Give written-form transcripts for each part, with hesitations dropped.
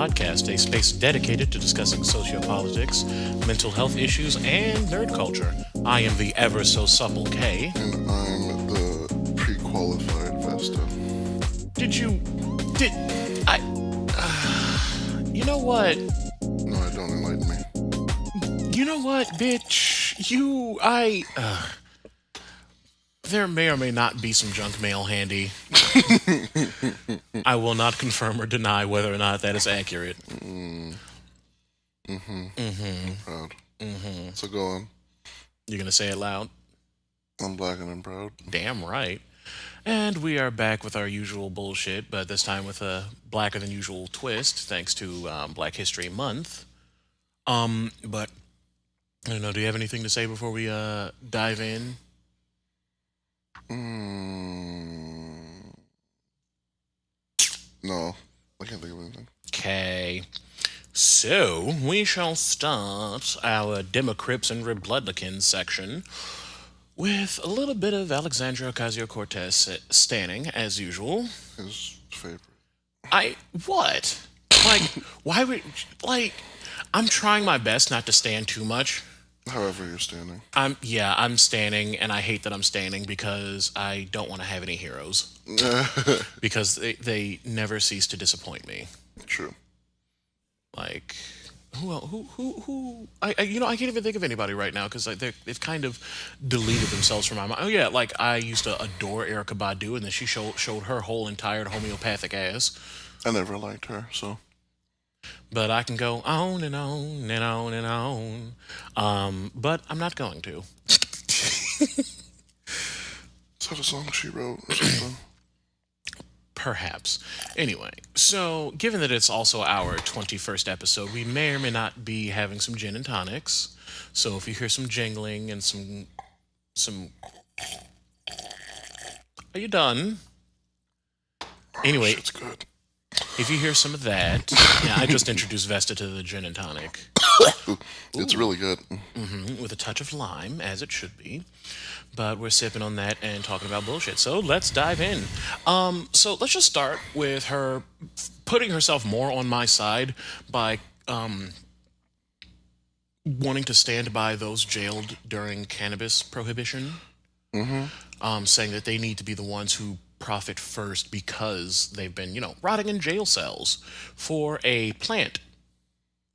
Podcast, a space dedicated to discussing sociopolitics, mental health issues, and nerd culture. I am the ever so supple Kay. And I'm the pre-qualified Vesta. You know what? No, I don't enlighten me. You know what, bitch? There may or may not be some junk mail handy. I will not confirm or deny whether or not that is accurate. I'm proud. So go on. You gonna say it loud? I'm black and I'm proud. Damn right. And we are back with our usual bullshit, but this time with a blacker than usual twist, thanks to Black History Month. But I don't know. Do you have anything to say before we dive in? No, I can't think of anything. Okay. So, we shall start our Democrips and Republicans section with a little bit of Alexandria Ocasio-Cortez standing, as usual. His favorite. What? Why would, I'm trying my best not to stand too much. However you're standing. I'm standing, and I hate that I'm standing because I don't want to have any heroes. Because they never cease to disappoint me. True. Like, who? I can't even think of anybody right now because they've kind of deleted themselves from my mind. Oh yeah, like I used to adore Erykah Badu, and then she showed her whole entire homeopathic ass. I never liked her, so. But I can go on and on and on and on. But I'm not going to. Is that a song she wrote or something? Perhaps. Anyway, so given that it's also our 21st episode, we may or may not be having some gin and tonics. So if you hear some jingling and some... Are you done? Anyway, Shit's good. if you hear some of that, yeah, I just introduced Vesta to the gin and tonic. It's really good. With a touch of lime, as it should be. But we're sipping on that and talking about bullshit. So let's dive in. So let's just start with her putting herself more on my side by wanting to stand by those jailed during cannabis prohibition. Saying that they need to be the ones who profit first because they've been, rotting in jail cells for a plant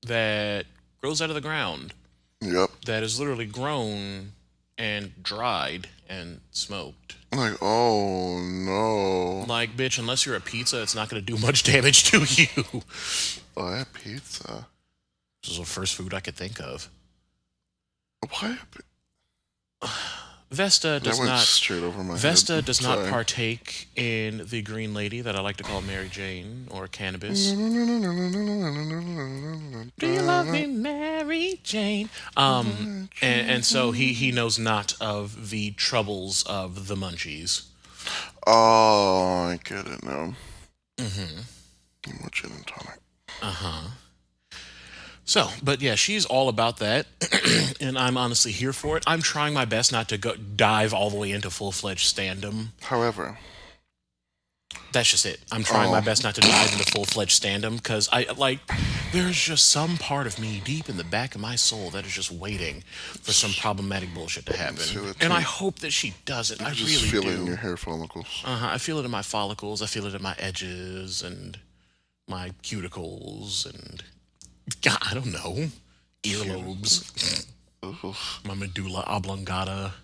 that grows out of the ground. Yep. That is literally grown and dried and smoked. Like, oh no. Like, bitch, unless you're a pizza, it's not going to do much damage to you. Oh, I had pizza. This is the first food I could think of. Why? Vesta That does went not. straight over my Vesta head. does not Sorry. partake in the green lady that I like to call Mary Jane or cannabis. Do you love me, Mary Jane? And so he knows not of the troubles of the munchies. Oh, I get it now. More gin and tonic. So, but yeah, she's all about that, and I'm honestly here for it. I'm trying my best not to go dive all the way into full-fledged standum. However, That's just it. I'm trying my best not to dive into full-fledged standum because there's just some part of me deep in the back of my soul that is just waiting for some problematic bullshit to happen. And I hope that she doesn't. I just really feel do. it in your hair follicles. I feel it in my follicles. I feel it in my edges and my cuticles and God, I don't know, earlobes, Ugh. my medulla oblongata.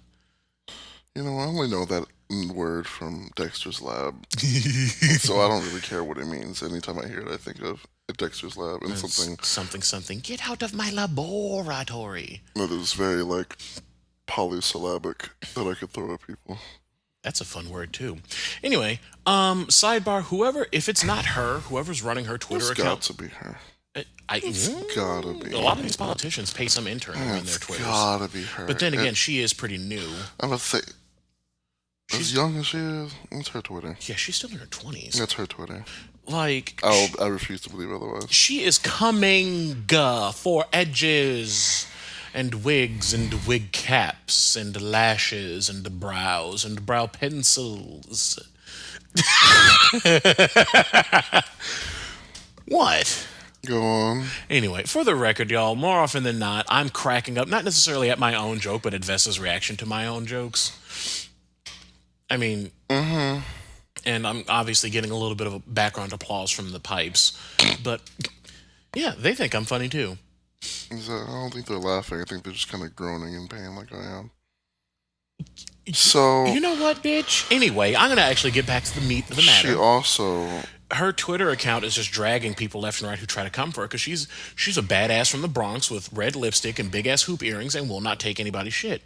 You know, I only know that word from Dexter's Lab, so I don't really care what it means. Anytime I hear it, I think of Dexter's Lab and Something. Get out of my laboratory. that is very, polysyllabic that I could throw at people. That's a fun word too. Anyway, sidebar. If it's not her, whoever's running her Twitter It's account, got to be her. it's Gotta be. a lot of these politicians pay some intern to run their It's Twitters. gotta be her. But then again, she is pretty new. I'm about to say, as young as she is, it's her Twitter. Yeah, she's still in her 20s. That's her Twitter. I refuse to believe otherwise. she is coming for edges and wigs and wig caps and lashes and brows and brow pencils. What? Go on. Anyway, for the record, y'all, more often than not, I'm cracking up, not necessarily at my own joke, but at Vesta's reaction to my own jokes. I mean, Mm-hmm. and I'm obviously getting a little bit of a background applause from the pipes, but yeah, they think I'm funny too. I don't think they're laughing. I think they're just kind of groaning in pain like I am. So, You know what, bitch? Anyway, I'm gonna actually get back to the meat of the she matter. also, Her Twitter account is just dragging people left and right who try to come for her because she's a badass from the Bronx with red lipstick and big ass hoop earrings and will not take anybody's shit.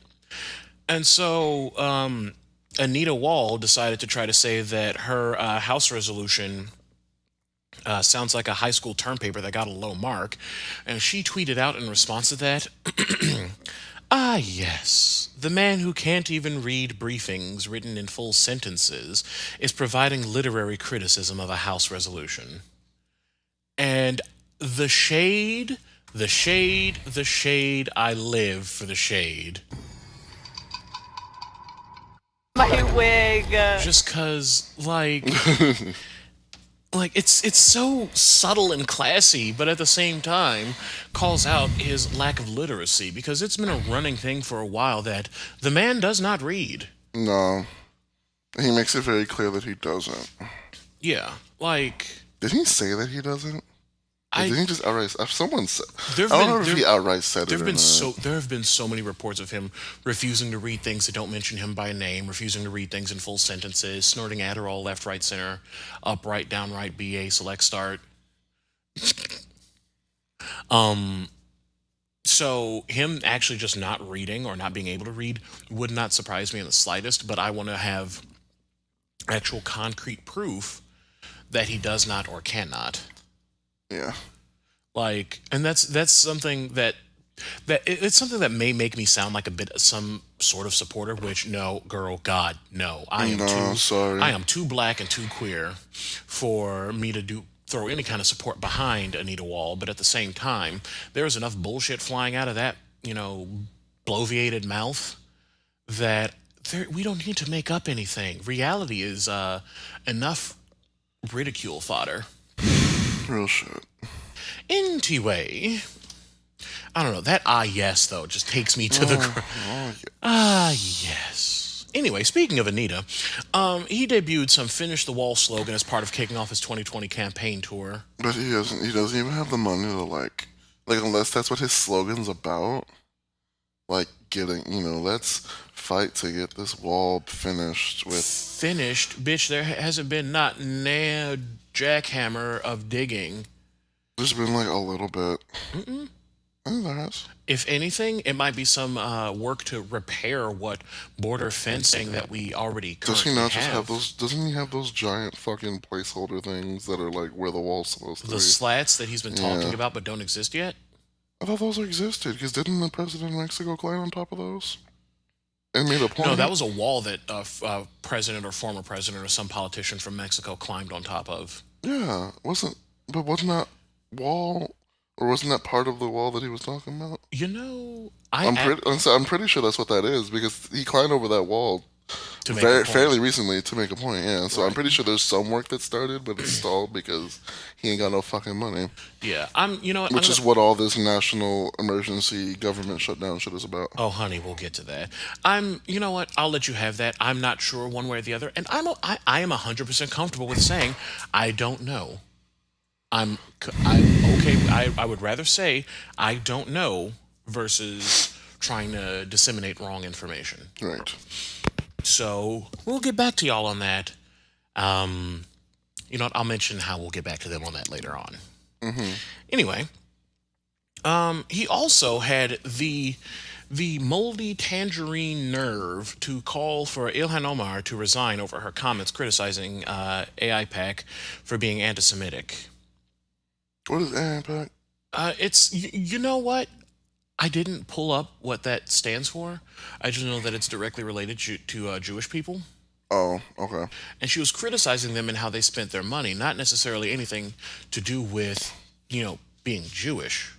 And so Anita Wall decided to try to say that her House resolution sounds like a high school term paper that got a low mark, and she tweeted out in response to that. Ah, yes. The man who can't even read briefings written in full sentences is providing literary criticism of a House resolution. And the shade, the shade, the shade, I live for the shade. My wig. Just cause, like it's so subtle and classy, but at the same time calls out his lack of literacy because it's been a running thing for a while that the man does not read. no. He makes it very clear that he doesn't. Yeah, like Did he say that he doesn't? Or did he just outright? If someone said, I There've don't been- know if there- he outright said it or not. there have been so many reports of him refusing to read things that don't mention him by name, refusing to read things in full sentences, snorting Adderall left, right, center, up, right, down, right, BA, select, start. So him actually just not reading or not being able to read would not surprise me in the slightest, but I want to have actual concrete proof that he does not or cannot. Yeah. Like, and that's something that it's something that may make me sound like a bit some sort of supporter, which no, girl, God, no. Sorry. I am too black and too queer for me to throw any kind of support behind Anita Wall, but at the same time, there is enough bullshit flying out of that, bloviated mouth that we don't need to make up anything. Reality is enough ridicule fodder. Real shit. Anyway, I don't know. That yes, though, just takes me to the... Oh, yeah. Yes. Anyway, speaking of Anita, he debuted some Finish the Wall slogan as part of kicking off his 2020 campaign tour. But he doesn't even have the money to like unless that's what his slogan's about. Like getting, let's fight to get this wall finished with. Finished? Bitch, there hasn't been not a jackhammer of digging. There's been like a little bit. I think there has. If anything, it might be some work to repair what border fencing that we already Does he currently not just have those? Doesn't he have those giant fucking placeholder things that are like where the wall's supposed to the be? slats that he's been talking Yeah. about but don't exist yet? I thought those existed because didn't the president of Mexico climb on top of those? And made a point. No, that was a wall that president or former president or some politician from Mexico climbed on top of. Yeah, wasn't that wall, or wasn't that part of the wall that he was talking about? I'm pretty sure that's what that is because he climbed over that wall to make a point. fairly recently to make a point. Yeah, so I'm Right. pretty sure there's some work that started, but it's stalled because he ain't got no fucking money. Yeah, you know what? Which is what all this national emergency government shutdown shit is about. Oh, honey, we'll get to that. You know what? I'll let you have that. I'm not sure one way or the other, and I am 100% comfortable with saying I don't know. I'm okay. I would rather say I don't know versus trying to disseminate wrong information. Right. So we'll get back to y'all on that. You know what? I'll mention how we'll get back to them on that later on. Anyway, he also had the moldy tangerine nerve to call for Ilhan Omar to resign over her comments criticizing AIPAC for being anti-Semitic. What is AIPAC? It's you know what? I didn't pull up what that stands for. I just know that it's directly related to Jewish people. Oh, okay. And she was criticizing them and how they spent their money, not necessarily anything to do with, being Jewish,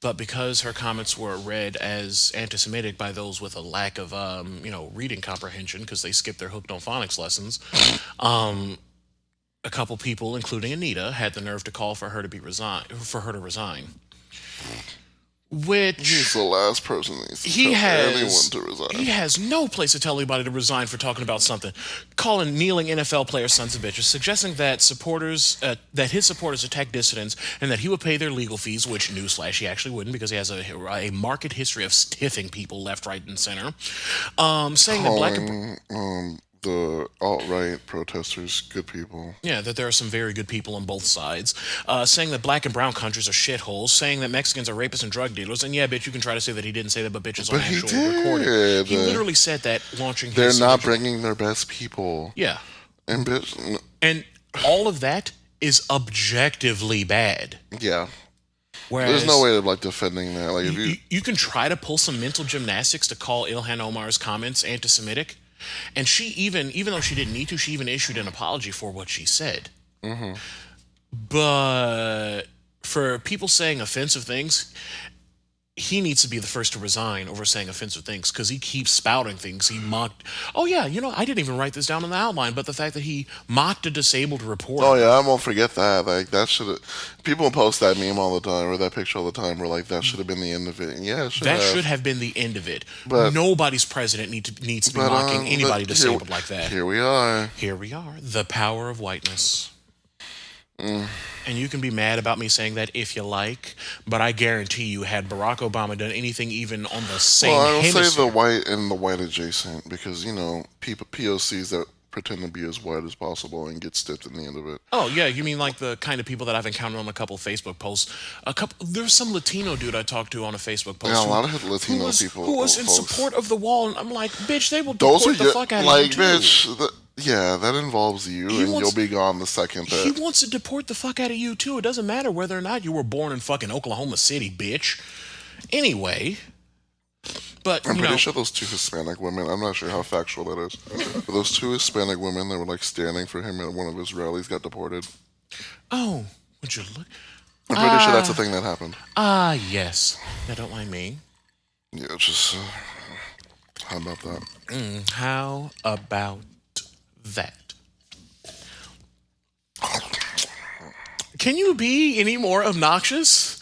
but because her comments were read as anti-Semitic by those with a lack of, reading comprehension because they skipped their hooked on phonics lessons. a couple people, including Anita, had the nerve to call for her to resign. Which he's the last person that needs to tell anyone to resign. He has no place to tell anybody to resign for talking about something. Calling kneeling NFL players sons of bitches, suggesting that his supporters attack dissidents and that he would pay their legal fees, which, newsflash, he actually wouldn't because he has a marked history of stiffing people left, right, and center. Saying that the alt-right protesters good people. Yeah, that there are some very good people on both sides. Saying that black and brown countries are shitholes. Saying that Mexicans are rapists and drug dealers. And yeah, bitch, you can try to say that he didn't say that, but bitch is on actual recording. He literally said that launching his... They're not bringing their best people. Yeah. And bitch... And all of that is objectively bad. Yeah. Whereas, there's no way of like defending that. Like if you can try to pull some mental gymnastics to call Ilhan Omar's comments anti-Semitic. And she even though she didn't need to, she even issued an apology for what she said. Mm-hmm. But for people saying offensive things, he needs to be the first to resign over saying offensive things because he keeps spouting things. He mocked... Oh, yeah, I didn't even write this down in the outline, but the fact that he mocked a disabled reporter. Oh, yeah, I won't forget that. Like, that should have... People post that meme all the time, or that picture all the time, where, like, that should have been the end of it. Yeah, it should have. That should have been the end of it. But nobody's president needs to be mocking anybody disabled like that. Here we are. Here we are. The power of whiteness. And you can be mad about me saying that if you like, but I guarantee you, had Barack Obama done anything even on the same hemisphere... I don't say the white and the white adjacent, because, people, POCs that pretend to be as white as possible and get stiffed in the end of it. Oh, yeah, you mean like the kind of people that I've encountered on a couple Facebook posts. There's some Latino dude I talked to on a Facebook post. Yeah, a lot of Latino people. Who was in support of the wall, and I'm like, bitch, they will deport the fuck out of you, too. Bitch, yeah, that involves you, you'll be gone the second that... He wants to deport the fuck out of you, too. It doesn't matter whether or not you were born in fucking Oklahoma City, bitch. Anyway... But, I'm pretty sure those two Hispanic women, I'm not sure how factual that is, but those two Hispanic women that were like standing for him at one of his rallies got deported. Oh, would you look? I'm pretty sure that's a thing that happened. Yes. Now, don't mind me. Yeah, just, how about that? How about that? Can you be any more obnoxious?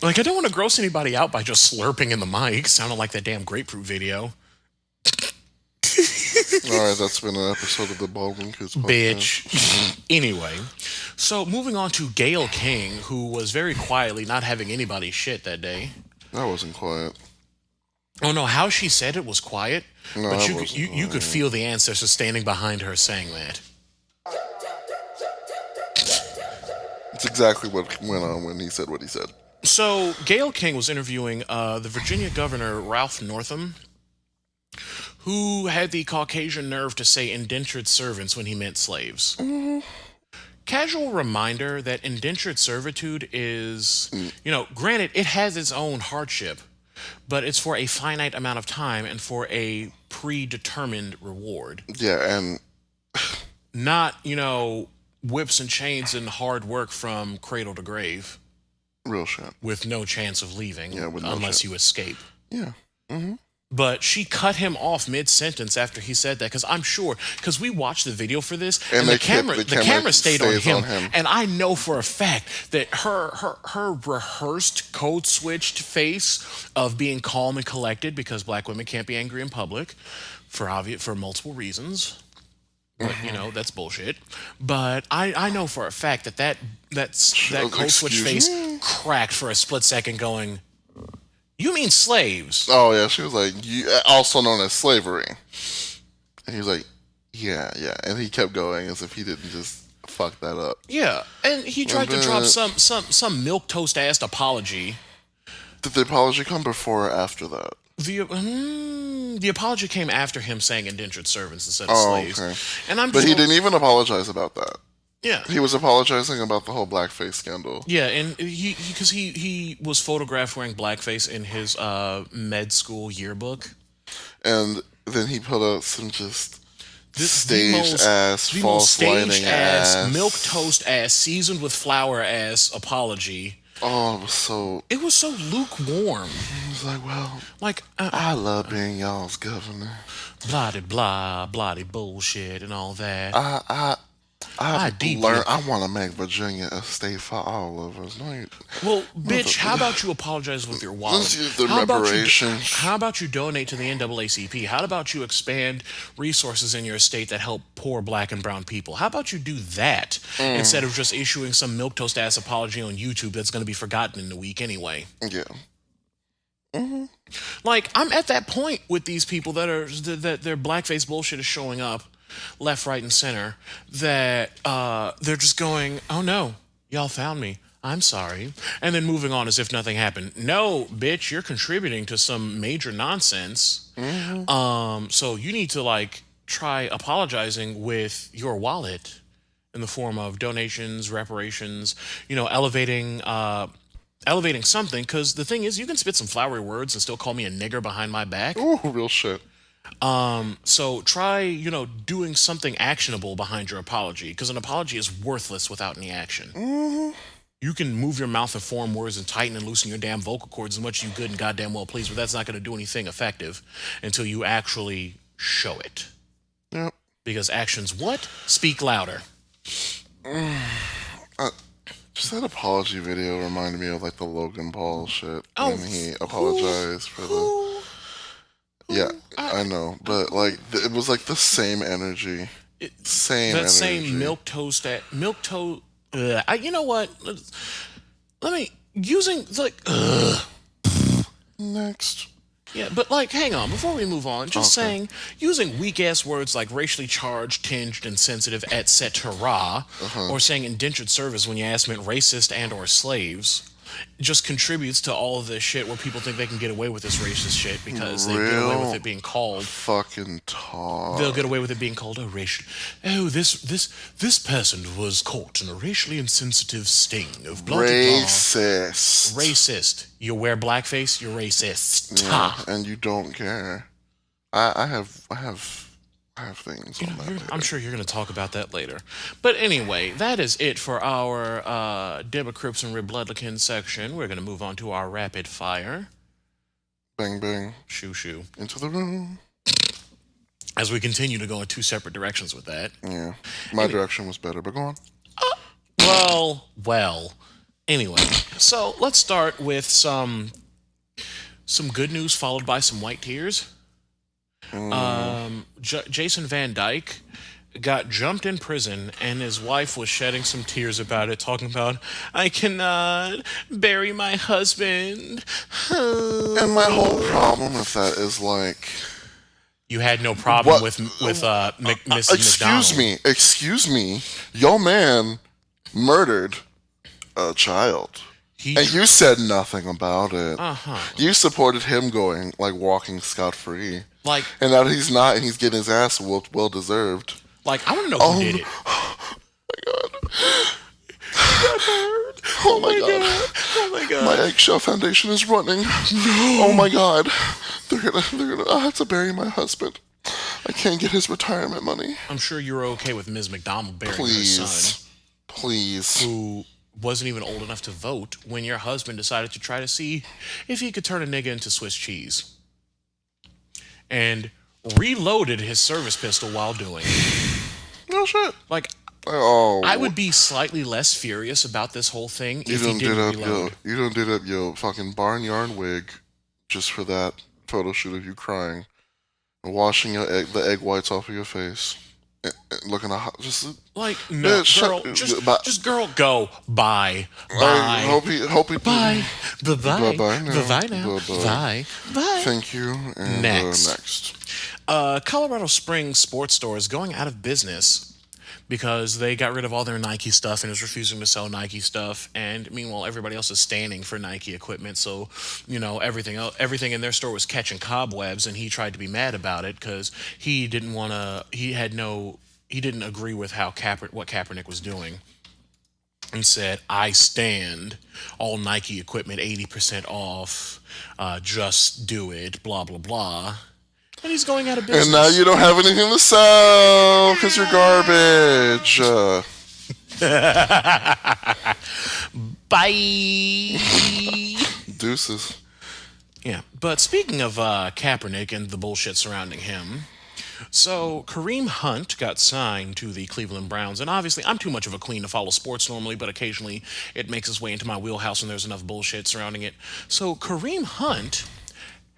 Like, I don't want to gross anybody out by just slurping in the mic. Sounded like that damn grapefruit video. Alright, that's been an episode of the Baldwin Kids podcast. Bitch. Anyway, so moving on to Gayle King, who was very quietly not having anybody's shit that day. That wasn't quiet. Oh, no, how she said it was quiet. No, but you could feel the ancestors standing behind her saying that. It's exactly what went on when he said what he said. So, Gayle King was interviewing the Virginia governor, Ralph Northam, who had the Caucasian nerve to say indentured servants when he meant slaves. Mm-hmm. Casual reminder that indentured servitude is, granted, it has its own hardship, but it's for a finite amount of time and for a predetermined reward. Yeah, and... Not, whips and chains and hard work from cradle to grave. Real shit. With no chance of leaving, unless you escape. Yeah. Mm-hmm. But she cut him off mid-sentence after he said that, because we watched the video for this, and the camera stayed on him. And I know for a fact that her rehearsed, code-switched face of being calm and collected, because black women can't be angry in public, for multiple reasons. But, that's bullshit. But I know for a fact that code switch face cracked for a split second going, you mean slaves? Oh, yeah. She was like, also known as slavery. And he was like, yeah. And he kept going as if he didn't just fuck that up. Yeah. And he tried to drop some milquetoast-ass apology. Did the apology come before or after that? The apology came after him saying indentured servants instead of slaves. Okay. But he didn't even apologize about that. Yeah. He was apologizing about the whole blackface scandal. Yeah, and he was photographed wearing blackface in his med school yearbook. And then he put out some just staged ass, false lighting ass, milquetoast ass, seasoned with flour ass apology. Oh, it was so lukewarm. He was like, I love being y'all's governor. Blah-de-blah, blah-de bullshit and all that. I want to make Virginia a state for all of us. Well, bitch, how about you apologize with your wallet? Let's use the reparations. How about you donate to the NAACP? How about you expand resources in your state that help poor black and brown people? How about you do that instead of just issuing some milquetoast ass apology on YouTube that's going to be forgotten in a week anyway? Yeah. Like, I'm at that point with these people that their blackface bullshit is showing up left, right, and center, that they're just going, oh no, y'all found me, I'm sorry, and then moving on as if nothing happened. No, bitch, you're contributing to some major nonsense. So you need to like try apologizing with your wallet in the form of donations, reparations, elevating something, because the thing is, you can spit some flowery words and still call me a nigger behind my back. Ooh, real shit. So try, doing something actionable behind your apology, because an apology is worthless without any action. You can move your mouth and form words and tighten and loosen your damn vocal cords as much as you good and goddamn well please, but that's not going to do anything effective until you actually show it. Yep. Because actions speak louder. Just that apology video reminded me of like the Logan Paul shit when he apologized for the. Yeah, I know, but like it was like the same energy, same milquetoast. You know what? Let me using like. Next. Yeah, but like, hang on, before we move on, just saying, using weak-ass words like racially charged, tinged, insensitive, etc., or saying indentured service when your ass meant racist and or slaves, just contributes to all of this shit where people think they can get away with this racist shit because they get away with it being called fucking talk. They'll get away with it being called a racial. Oh, this person was caught in a racially insensitive sting of blah blah blah. Racist. Racist. You wear blackface, you're racist. Yeah, and you don't care. I have things on that later. I'm sure you're going to talk about that later. But anyway, that is it for our Democrats Crips and Republicans section. We're going to move on to our rapid fire. Bang, bang. Shoo, shoo. Into the room. As we continue to go in two separate directions with that. Yeah. My direction was better, but go on. Well. Anyway, so let's start with some good news followed by some white tears. Jason Van Dyke got jumped in prison, and his wife was shedding some tears about it, talking about, I cannot bury my husband. And my whole problem with that is like, you had no problem with Mrs. McDonald. Excuse me. Your man murdered a child. And you said nothing about it. You supported him going, like, walking scot-free. Like, and now he's not, and he's getting his ass whooped, well deserved. Like, I want to know who did it. Oh my god. He got hurt. Oh my god. Oh my god. My eggshell foundation is running. No. Oh my god. They're gonna. I have to bury my husband. I can't get his retirement money. I'm sure you're okay with Ms. McDonald burying her son. Please. Who wasn't even old enough to vote when your husband decided to try to see if he could turn a nigga into Swiss cheese. And reloaded his service pistol while doing it. No shit. Like, I would be slightly less furious about this whole thing if he didn't reload. You don't did up your fucking barnyard wig just for that photo shoot of you crying and washing the egg whites off of your face. Looking at just like no girl, just girl, go bye. Hope he bye now. Bye. Thank you. And next. Colorado Springs sports store is going out of business because they got rid of all their Nike stuff and is refusing to sell Nike stuff. And meanwhile, everybody else is standing for Nike equipment. So, everything in their store was catching cobwebs, and he tried to be mad about it because he didn't agree with what Kaepernick was doing, and said, I stand, all Nike equipment 80% off, just do it, blah, blah, blah. And he's going out of business. And now you don't have anything to sell because you're garbage. Bye. Deuces. Yeah, but speaking of Kaepernick and the bullshit surrounding him, So Kareem Hunt got signed to the Cleveland Browns, and obviously I'm too much of a queen to follow sports normally, but occasionally it makes its way into my wheelhouse and there's enough bullshit surrounding it. So Kareem Hunt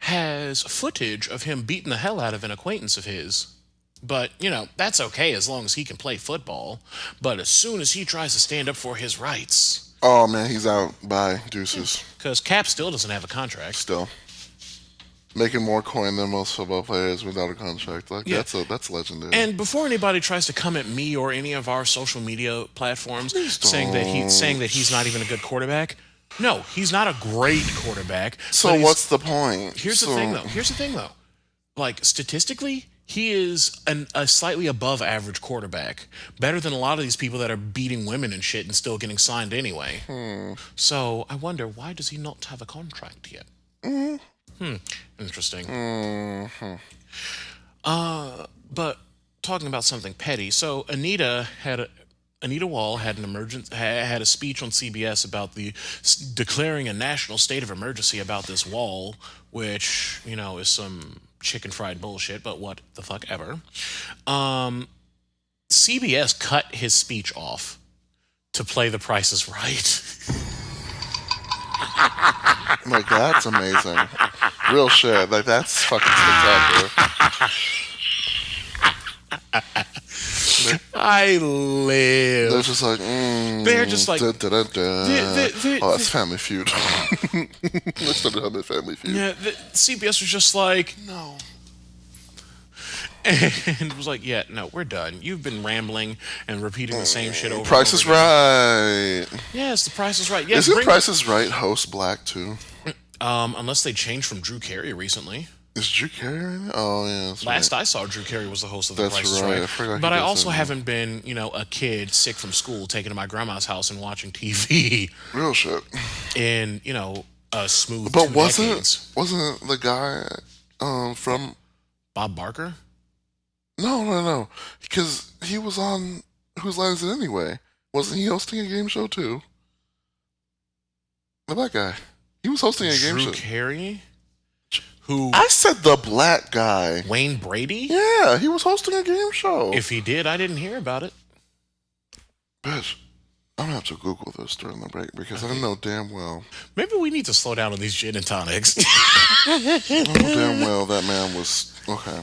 has footage of him beating the hell out of an acquaintance of his. But, that's okay as long as he can play football. But as soon as he tries to stand up for his rights. Oh man, he's out. Bye, deuces. Because Cap still doesn't have a contract. Still making more coin than most football players without a contract. Like Yeah. that's legendary. And before anybody tries to come at me or any of our social media platforms saying that he's not even a good quarterback, no, he's not a great quarterback. So what's the point? Here's the thing though. Like statistically, he is a slightly above average quarterback. Better than a lot of these people that are beating women and shit and still getting signed anyway. So I wonder, why does he not have a contract yet? Interesting. But talking about something petty. So Anita Wall had had a speech on CBS about declaring a national state of emergency about this wall, which is some chicken fried bullshit, but what the fuck ever. CBS cut his speech off to play The Price is Right. Like that's amazing. Real shit. Like that's fucking spectacular. I live. They're just like, They're just like, oh, that's Family Feud. They started having Family Feud. Yeah, CBS was just like, no. And was like, yeah, no, we're done. You've been rambling and repeating the same shit over Price and is over Right. Yes, The Price is Right. Yes, Isn't Price is Right host black too? Unless they changed from Drew Carey recently. Is Drew Carey in it? Oh yeah. That's Last right. I saw, Drew Carey was the host of The That's Price is right. I Right. forgot But he I does also that. haven't been, a kid sick from school taken to my grandma's house and watching TV Real shit. in, a smooth But 2 wasn't decades. the guy from Bob Barker? No. Because he was on Whose Line Is It Anyway? Wasn't he hosting a game show too? The black guy. He was hosting a game Drew show. Carey? Who? I said the black guy. Wayne Brady? Yeah, he was hosting a game show. If he did, I didn't hear about it. Bitch, I'm gonna have to Google this during the break because I know damn well. Maybe we need to slow down on these gin and tonics. I know damn well that man was okay.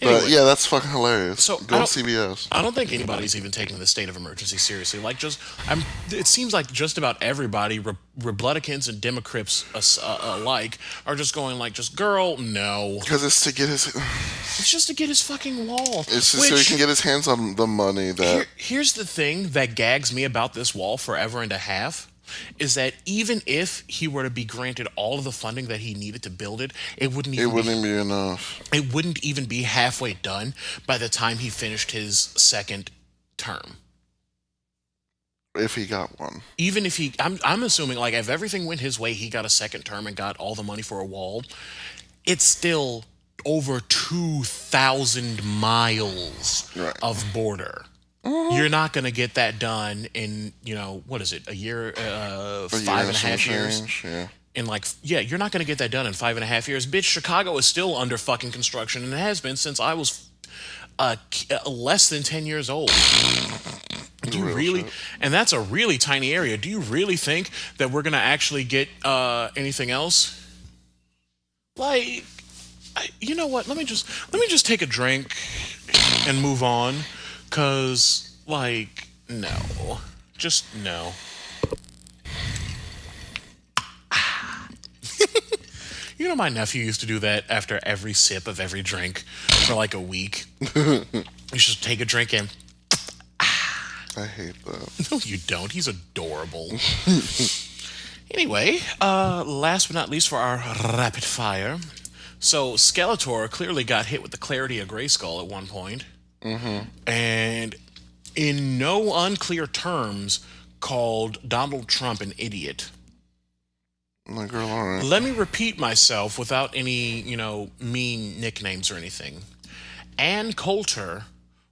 But Anyway. yeah, that's fucking hilarious. So, Go to CBS. I don't think anybody's even taking the state of emergency seriously. It seems like just about everybody, Republicans and Democrats alike, are just going like, girl, no. Because it's to get his. It's just to get his fucking wall. It's just so he can get his hands on the money that. Here's the thing that gags me about this wall forever and a half. Is that even if he were to be granted all of the funding that he needed to build it, it wouldn't be enough. It wouldn't even be halfway done by the time he finished his second term. If he got one. Even if I'm assuming like if everything went his way, he got a second term and got all the money for a wall. It's still over 2,000 miles of border. You're not going to get that done in, what is it, a year, 5.5 years? Yeah. You're not going to get that done in 5.5 years. Bitch, Chicago is still under fucking construction, and it has been since I was less than 10 years old. Do you really? Shit. And that's a really tiny area. Do you really think that we're going to actually get anything else? Like, you know what? Let me just take a drink and move on. Cause, no. Just no. My nephew used to do that after every sip of every drink for like a week. You just take a drink and... I hate that. No, you don't. He's adorable. Anyway, last but not least for our rapid fire. So, Skeletor clearly got hit with the clarity of Grayskull at one point. And in no unclear terms called Donald Trump an idiot. My girl, all right. Let me repeat myself without any, mean nicknames or anything. Ann Coulter,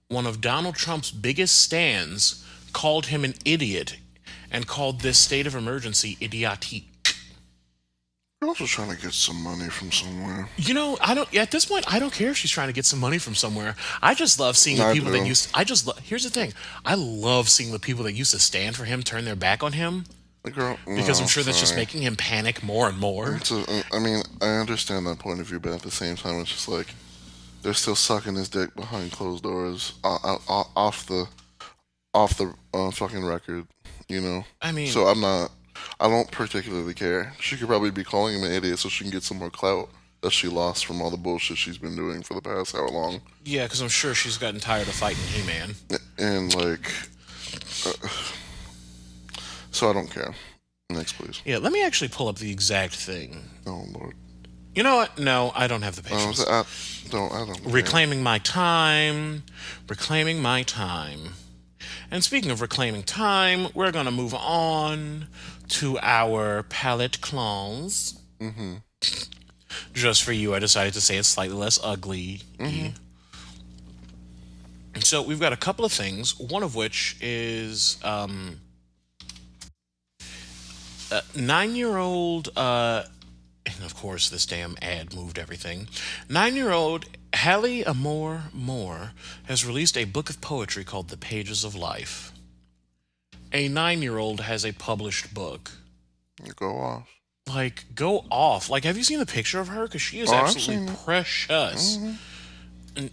one of Donald Trump's biggest stans, called him an idiot and called this state of emergency idiotique. You're also trying to get some money from somewhere. You know, I don't. At this point, I don't care if she's trying to get some money from somewhere. I just love seeing the I people that do. used. I just. Here's the thing. I love seeing the people that used to stand for him turn their back on him Like, girl, because no, I'm sure that's just sorry. making him panic more and more. I mean, I understand that point of view, but at the same time, it's just like they're still sucking his dick behind closed doors, off the fucking record, you know. I mean, So I don't particularly care. She could probably be calling him an idiot so she can get some more clout that she lost from all the bullshit she's been doing for the past how long. yeah, because I'm sure she's gotten tired of fighting He-Man. And like, so I don't care. Next, please. Yeah, let me actually pull up the exact thing. Oh Lord. You know what? No, I don't have the patience. I don't. Care. Reclaiming my time. Reclaiming my time. And speaking of reclaiming time, we're going to move on to our palette clones. Mm-hmm. Just for you, I decided to say it's slightly less ugly. Mm-hmm. So we've got a couple of things, one of which is 9-year-old, and of course this damn ad moved everything. 9-year-old Hallie Amore Moore has released a book of poetry called The Pages of Life. A 9-year-old has a published book. Go off. Like, go off. Like, have you seen the picture of her? Because she is absolutely precious. Mm-hmm.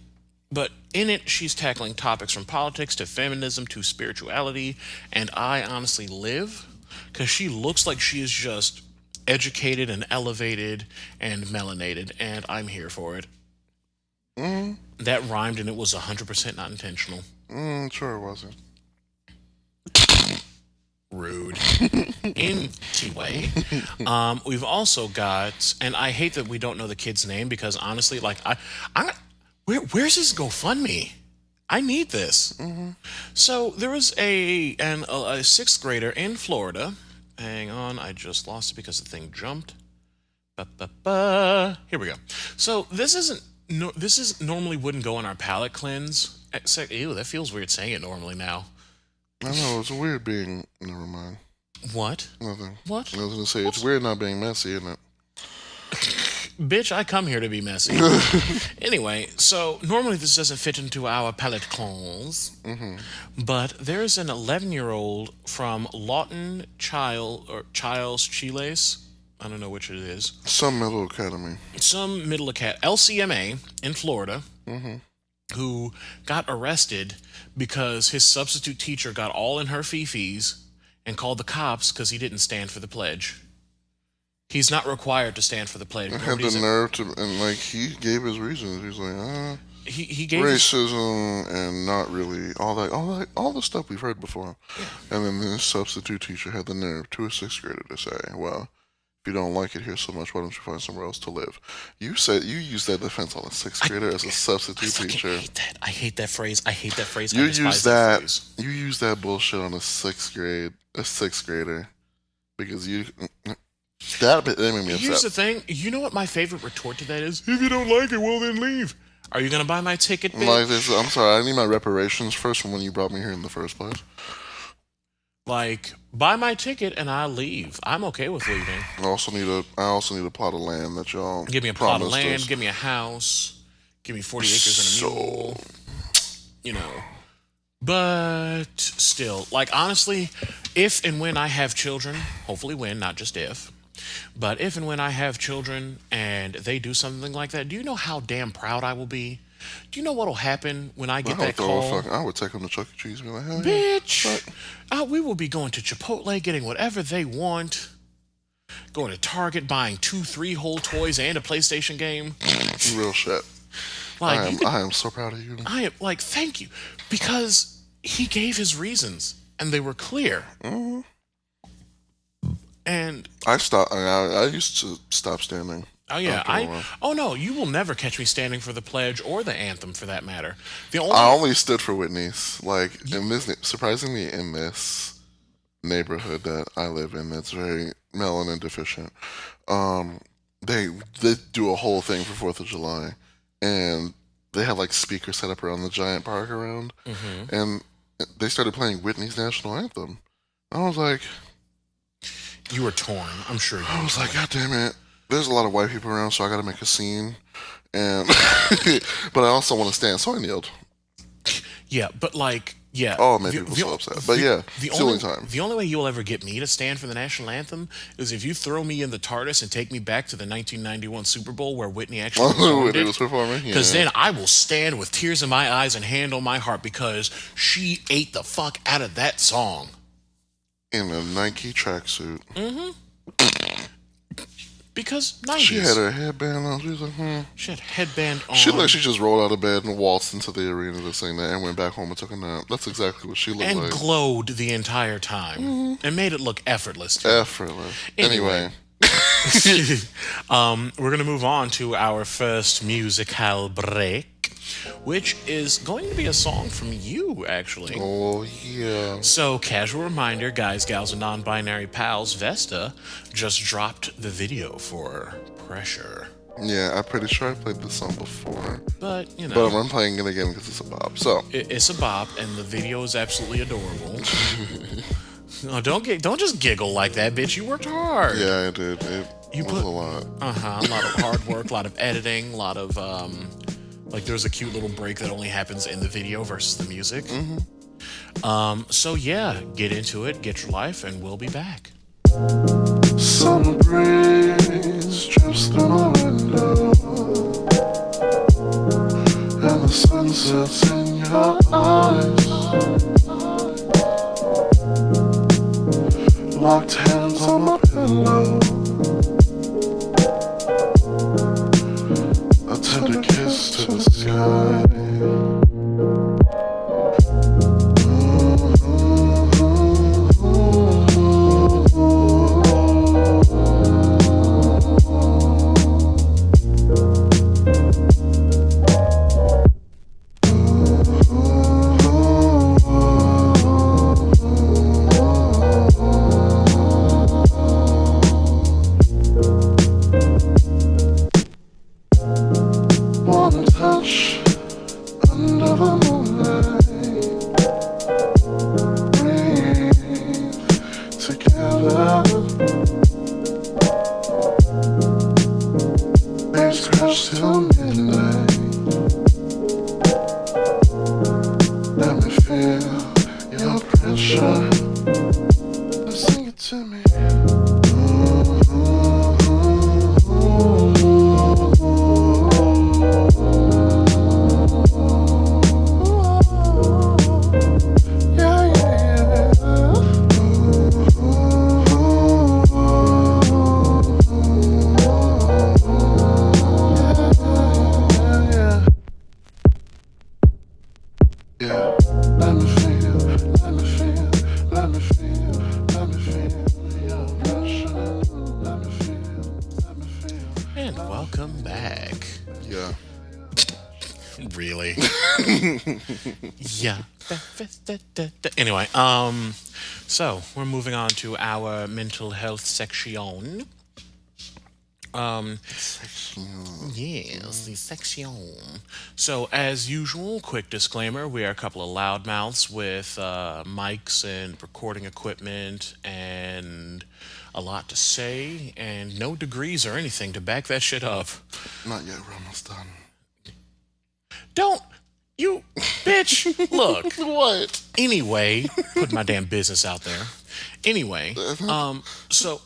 But in it, she's tackling topics from politics to feminism to spirituality. And I honestly live because she looks like she is just educated and elevated and melanated. And I'm here for it. Mm-hmm. That rhymed and it was 100% not intentional. Sure it wasn't. Rude. Anyway, we've also got, and I hate that we don't know the kid's name because honestly, like where's his GoFundMe? I need this. Mm-hmm. So there was a sixth grader in Florida. Hang on, I just lost it because the thing jumped. Here we go. So this normally wouldn't go in our palate cleanse. Ew, that feels weird saying it normally now. I know, it's weird being... Never mind. What? Nothing. What? I was going to say, it's weird not being messy, isn't it? Bitch, I come here to be messy. Anyway, so normally this doesn't fit into our palate cleanse, but there's an 11-year-old from Lawton Childs Chiles. I don't know which it is. Some middle academy. Some middle academy. LCMA in Florida. Who got arrested because his substitute teacher got all in her fee-fees and called the cops because he didn't stand for the pledge. He's not required to stand for the pledge. I had the nerve to, and like he gave his reasons. He's like, he gave racism and not really all the stuff we've heard before. And then this substitute teacher had the nerve to a sixth grader to say, "Well, if you don't like it here so much, why don't you find somewhere else to live?" You said you used that defense on a sixth grader as a substitute teacher. I hate that phrase. You use that. You use that bullshit on a sixth grader, because you. That made me upset. Here's the thing. You know what my favorite retort to that is? If you don't like it, well then leave. Are you gonna buy my ticket, bitch? Like this, I'm sorry. I need my reparations first from when you brought me here in the first place. Like, buy my ticket and I'll leave. I'm okay with leaving. I also need a plot of land that y'all give me a plot of promised land. us. Give me a house. Give me 40 acres and a mule. You know. But still, like, honestly, if and when I have children, hopefully when, not just if, but if and when I have children and they do something like that, do you know how damn proud I will be? Do you know what'll happen when I get that call? I would take them to Chuck E. Cheese and be like, hell yeah. Bitch, we will be going to Chipotle, getting whatever they want, going to Target, buying 2-3 whole toys and a PlayStation game. Real shit. Like, I am so proud of you. I am, like, thank you, because he gave his reasons and they were clear. Mm-hmm. And I used to stop standing. Oh yeah, oh no, you will never catch me standing for the pledge or the anthem for that matter. I only stood for Whitney's. Like surprisingly in this neighborhood that I live in, that's very melanin deficient. They do a whole thing for 4th of July, and they have like speakers set up around the giant park around, and they started playing Whitney's national anthem. I was like, you were torn. I'm sure. I was like, God damn it. there's a lot of white people around, so I got to make a scene, and but I also want to stand, so I kneeled. Yeah, but like, yeah. Oh, it made people so upset. But yeah, the it's the only time. The only way you'll ever get me to stand for the national anthem is if you throw me in the TARDIS and take me back to the 1991 Super Bowl where Whitney actually Whitney was performing. Because then I will stand with tears in my eyes and hand on my heart because she ate the fuck out of that song. In a Nike tracksuit. Mm-hmm. Because 90s. She had her headband on. She was like, She had headband on. She looked like she just rolled out of bed and waltzed into the arena to sing that and went back home and took a nap. That's exactly what she looked like. And glowed the entire time. And made it look effortless. Effortless. Anyway. We're going to move on to our first musical break, which is going to be a song from you, actually. Oh, yeah. So, casual reminder, guys, gals, and non-binary pals, Vesta just dropped the video for Pressure. Yeah, I'm pretty sure I played this song before. But, you know. But I'm playing it again because it's a bop. So it's a bop, and the video is absolutely adorable. No, don't just giggle like that, bitch. You worked hard. Yeah, I did. It was a lot. A lot of hard work, a lot of editing, a lot of like there's a cute little break that only happens in the video versus the music. So yeah, get into it, get your life, and we'll be back. Summer breeze drips through my window, and the sun sets in your eyes. Locked hands on my pillow, a tender kiss to the sky. Yeah. Anyway, so we're moving on to our mental health section. Yes, the section. So, as usual, quick disclaimer: we are a couple of loudmouths with mics and recording equipment and a lot to say, and no degrees or anything to back that shit up. Not yet. We're almost done. Don't. You, bitch, look. What? Anyway, put my damn business out there. Anyway, so,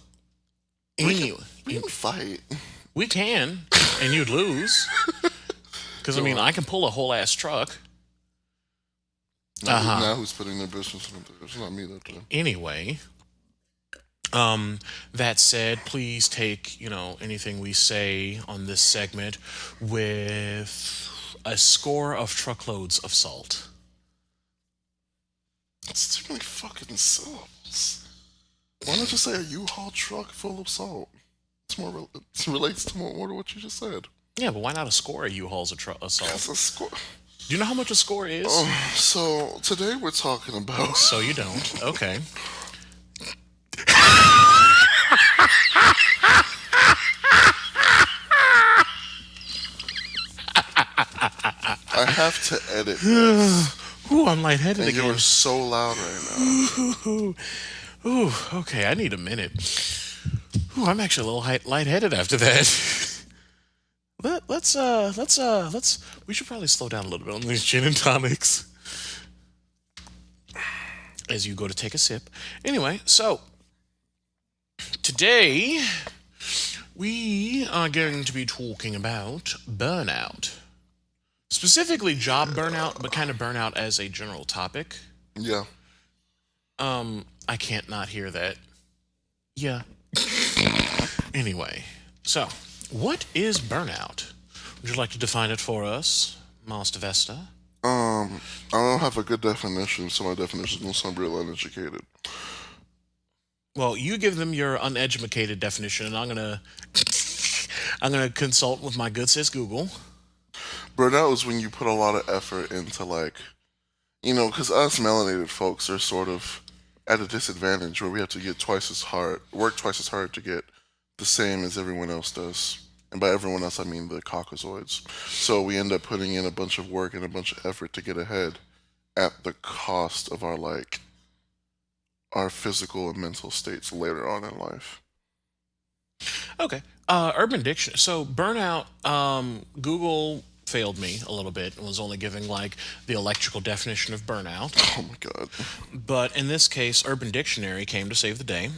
anyway. We can fight. We can, and you'd lose. Because, I mean, I can pull a whole ass truck. Now who's putting their business in there? It's not me that time. Anyway, that said, please take, anything we say on this segment with a score of truckloads of salt. That's too many fucking syllables. Why not just say a U-Haul truck full of salt? It's more. It relates to more to what you just said. Yeah, but why not a score of U-Hauls of salt? That's a score. Do you know how much a score is? So today we're talking about. So you don't. Okay. I have to edit this. Ooh, I'm lightheaded again. You're so loud right now. Ooh, okay, I need a minute. Ooh, I'm actually a little lightheaded after that. We should probably slow down a little bit on these gin and tonics as you go to take a sip. Anyway, so today we are going to be talking about burnout. Specifically job burnout, but kind of burnout as a general topic. Yeah. I can't not hear that. Yeah. Anyway, so what is burnout? Would you like to define it for us, Master Vesta? I don't have a good definition, so my definition will sound real uneducated. Well, you give them your uneducated definition, and I'm gonna consult with my good sis Google. Burnout is when you put a lot of effort into, like, because us melanated folks are sort of at a disadvantage where we have to work twice as hard to get the same as everyone else does. And by everyone else, I mean the Caucasoids. So we end up putting in a bunch of work and a bunch of effort to get ahead at the cost of our physical and mental states later on in life. Okay. Urban Dictionary. So burnout, Google failed me a little bit and was only giving like the electrical definition of burnout. Oh my God. But in this case, Urban Dictionary came to save the day.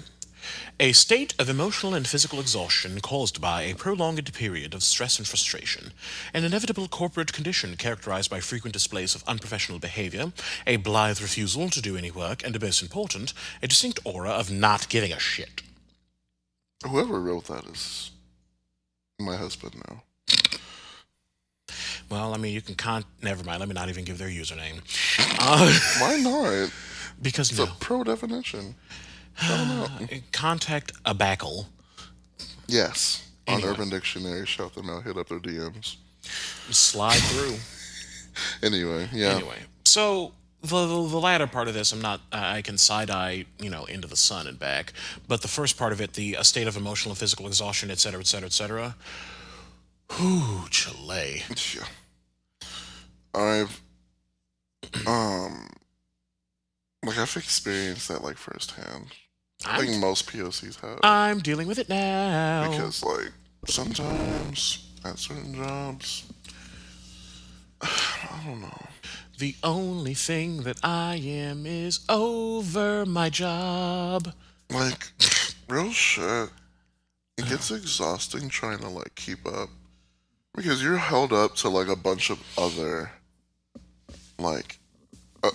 A state of emotional and physical exhaustion caused by a prolonged period of stress and frustration, an inevitable corporate condition characterized by frequent displays of unprofessional behavior, a blithe refusal to do any work, and, most important, a distinct aura of not giving a shit. Whoever wrote that is my husband now. Well, I mean, you can never mind. Let me not even give their username. Why not? Because It's a pro definition. Contact a backle. Yes. Anyway. On Urban Dictionary, shout them out, hit up their DMs. Slide through. Anyway, yeah. Anyway, so the latter part of this, I can side-eye, into the sun and back. But the first part of it, a state of emotional and physical exhaustion, et cetera, et cetera, et cetera. Whew, Chile. Yeah. I've experienced that like firsthand. I think most POCs have. I'm dealing with it now. Because like sometimes at certain jobs, I don't know. The only thing that I am is over my job. Like, real shit. It gets exhausting trying to like keep up. Because you're held up to like a bunch of other like a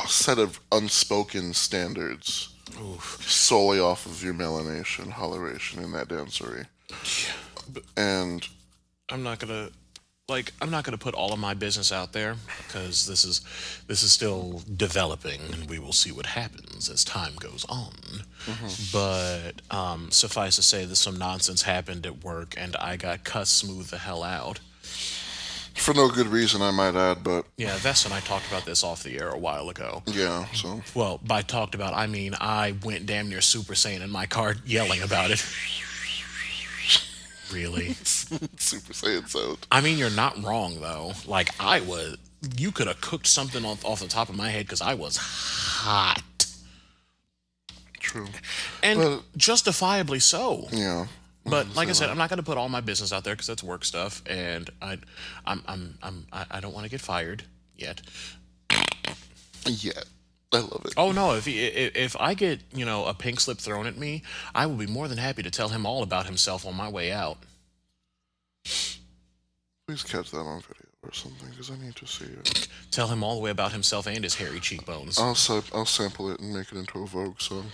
set of unspoken standards. Oof. Solely off of your melanation, holleration, and that dancery. Yeah, and I'm not gonna put all of my business out there because this is still developing, and we will see what happens as time goes on. But suffice to say that some nonsense happened at work, and I got cussed smooth the hell out. For no good reason, I might add, but... Yeah, Vesta and I talked about this off the air a while ago. Yeah, so... Well, by talked about, I mean I went damn near Super Saiyan in my car yelling about it. Really? Super Saiyan sound. I mean, you're not wrong, though. Like, you could have cooked something off the top of my head because I was hot. True. And justifiably so. Yeah. But like I said, I'm not going to put all my business out there because that's work stuff, and I don't want to get fired yet. Yeah, I love it. Oh no! If I get a pink slip thrown at me, I will be more than happy to tell him all about himself on my way out. Please catch that on video or something, because I need to see it. Tell him all the way about himself and his hairy cheekbones. I'll sample it and make it into a Vogue song.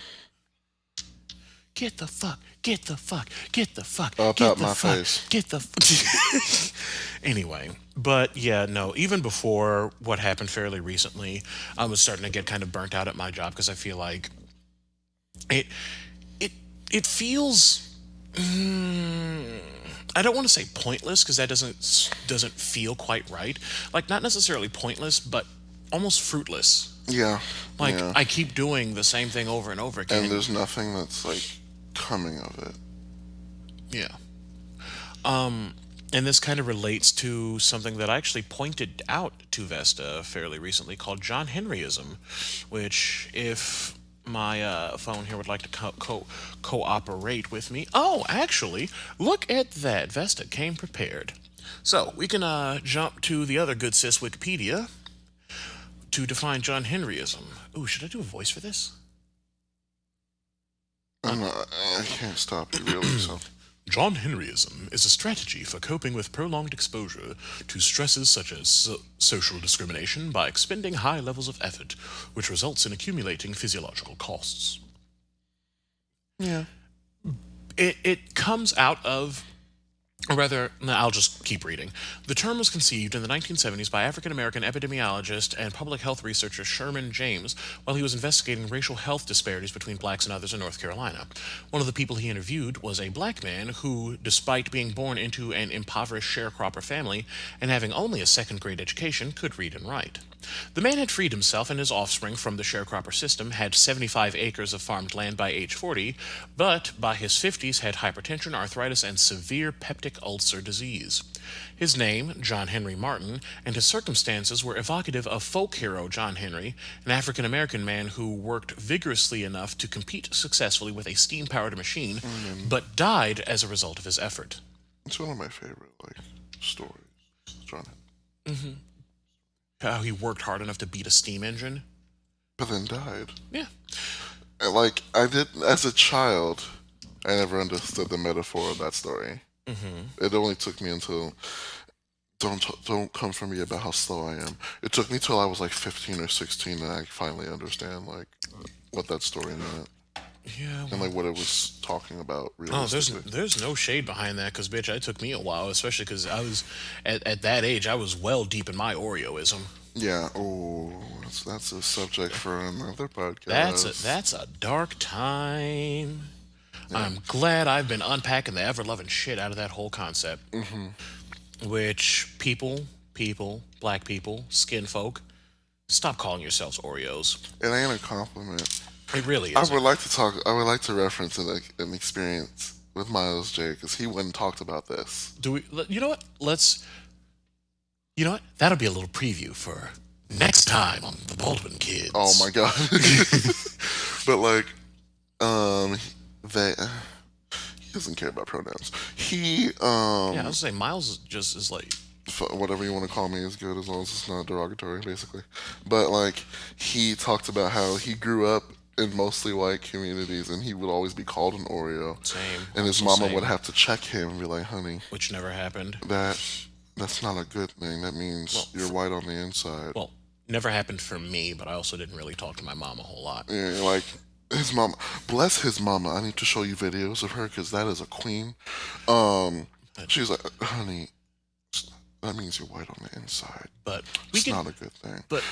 Get the fuck, get the fuck, get the fuck, up get out the my fuck, face. get the Anyway, but yeah, no, even before what happened fairly recently, I was starting to get kind of burnt out at my job because I feel like it feels I don't want to say pointless because that doesn't feel quite right. Like, not necessarily pointless, but almost fruitless. Yeah. Like, yeah. I keep doing the same thing over and over again. And there's nothing that's like coming of it. Yeah. And this kind of relates to something that I actually pointed out to Vesta fairly recently called John Henryism, which, if my phone here would like to cooperate with me. Oh, actually, look at that. Vesta came prepared. So we can jump to the other good sis Wikipedia to define John Henryism. Ooh, should I do a voice for this? I can't stop you really. So John Henryism is a strategy for coping with prolonged exposure to stresses such as social discrimination by expending high levels of effort, which results in accumulating physiological costs. yeah, It comes out of, or rather, I'll just keep reading. The term was conceived in the 1970s by African-American epidemiologist and public health researcher Sherman James while he was investigating racial health disparities between blacks and others in North Carolina. One of the people he interviewed was a black man who, despite being born into an impoverished sharecropper family and having only a second-grade education, could read and write. The man had freed himself and his offspring from the sharecropper system, had 75 acres of farmed land by age 40, but by his 50s had hypertension, arthritis, and severe peptic ulcer disease. His name, John Henry Martin, and his circumstances were evocative of folk hero John Henry, an African American man who worked vigorously enough to compete successfully with a steam-powered machine, but died as a result of his effort. it's one of my favorite stories. John, How he worked hard enough to beat a steam engine. but then died. Yeah. And, I did as a child, I never understood the metaphor of that story. It only took me until don't come for me about how slow I am. It took me till I was 15 or 16 and I finally understand what that story meant Yeah. and what it was talking about Oh, realistically. there's no shade behind that, because bitch, it took me a while, especially because I was at that age, I was well deep in my Oreoism. Yeah. Oh, that's a subject for another podcast. That's a dark time. I'm glad I've been unpacking the ever loving shit out of that whole concept. Which people, black people, skin folk, stop calling yourselves Oreos. It ain't a compliment. It really I is. would like to talk. I would like to reference an experience with Miles J because he went and talked about this. Do we? You know what? You know what? That'll be a little preview for next time on the Baldwin Kids. Oh my god! But they. He doesn't care about pronouns. He Yeah, I was saying Miles just is like. Whatever you want to call me is good as long as it's not derogatory, basically. But he talked about how he grew up in mostly white communities and he would always be called an Oreo. Same. And his Also mama same. would have to check him and be like, honey, Which never happened. that's not a good thing. That means you're white on the inside. Well, never happened for me, but I also didn't really talk to my mom a whole lot. Yeah, his mama, bless his mama. I need to show you videos of her because that is a queen. She's like, honey, that means you're white on the inside. But It's not a good thing. But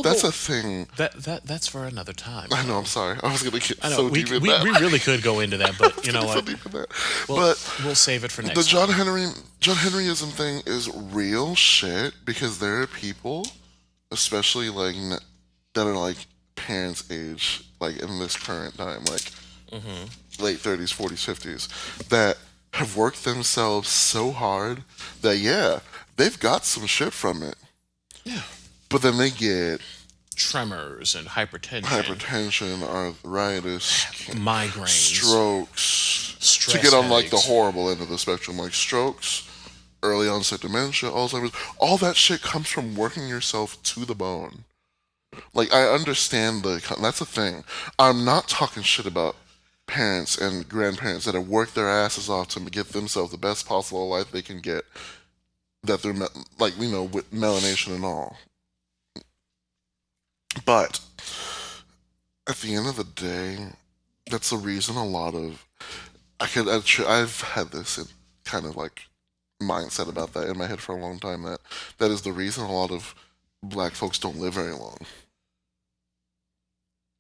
that's a thing. That's for another time. I know. I'm sorry. I was gonna get I know so we deep in that. really could go into that, but you know So what? deep in that. We'll save it for next The time. John Henryism thing is real shit because there are people, especially that are parents' age, in this current time, late 30s, 40s, 50s, that have worked themselves so hard that they've got some shit from it. Yeah. But then they get Tremors and hypertension, arthritis, migraines, strokes. stress To get on the headaches. horrible end of the spectrum, strokes, early onset dementia, Alzheimer's, all that shit comes from working yourself to the bone. I understand that's a thing. I'm not talking shit about parents and grandparents that have worked their asses off to get themselves the best possible life they can get. That they're with melanation and all. But at the end of the day, that's the reason a lot of I've had this kind of mindset about that in my head for a long time. That is the reason a lot of black folks don't live very long.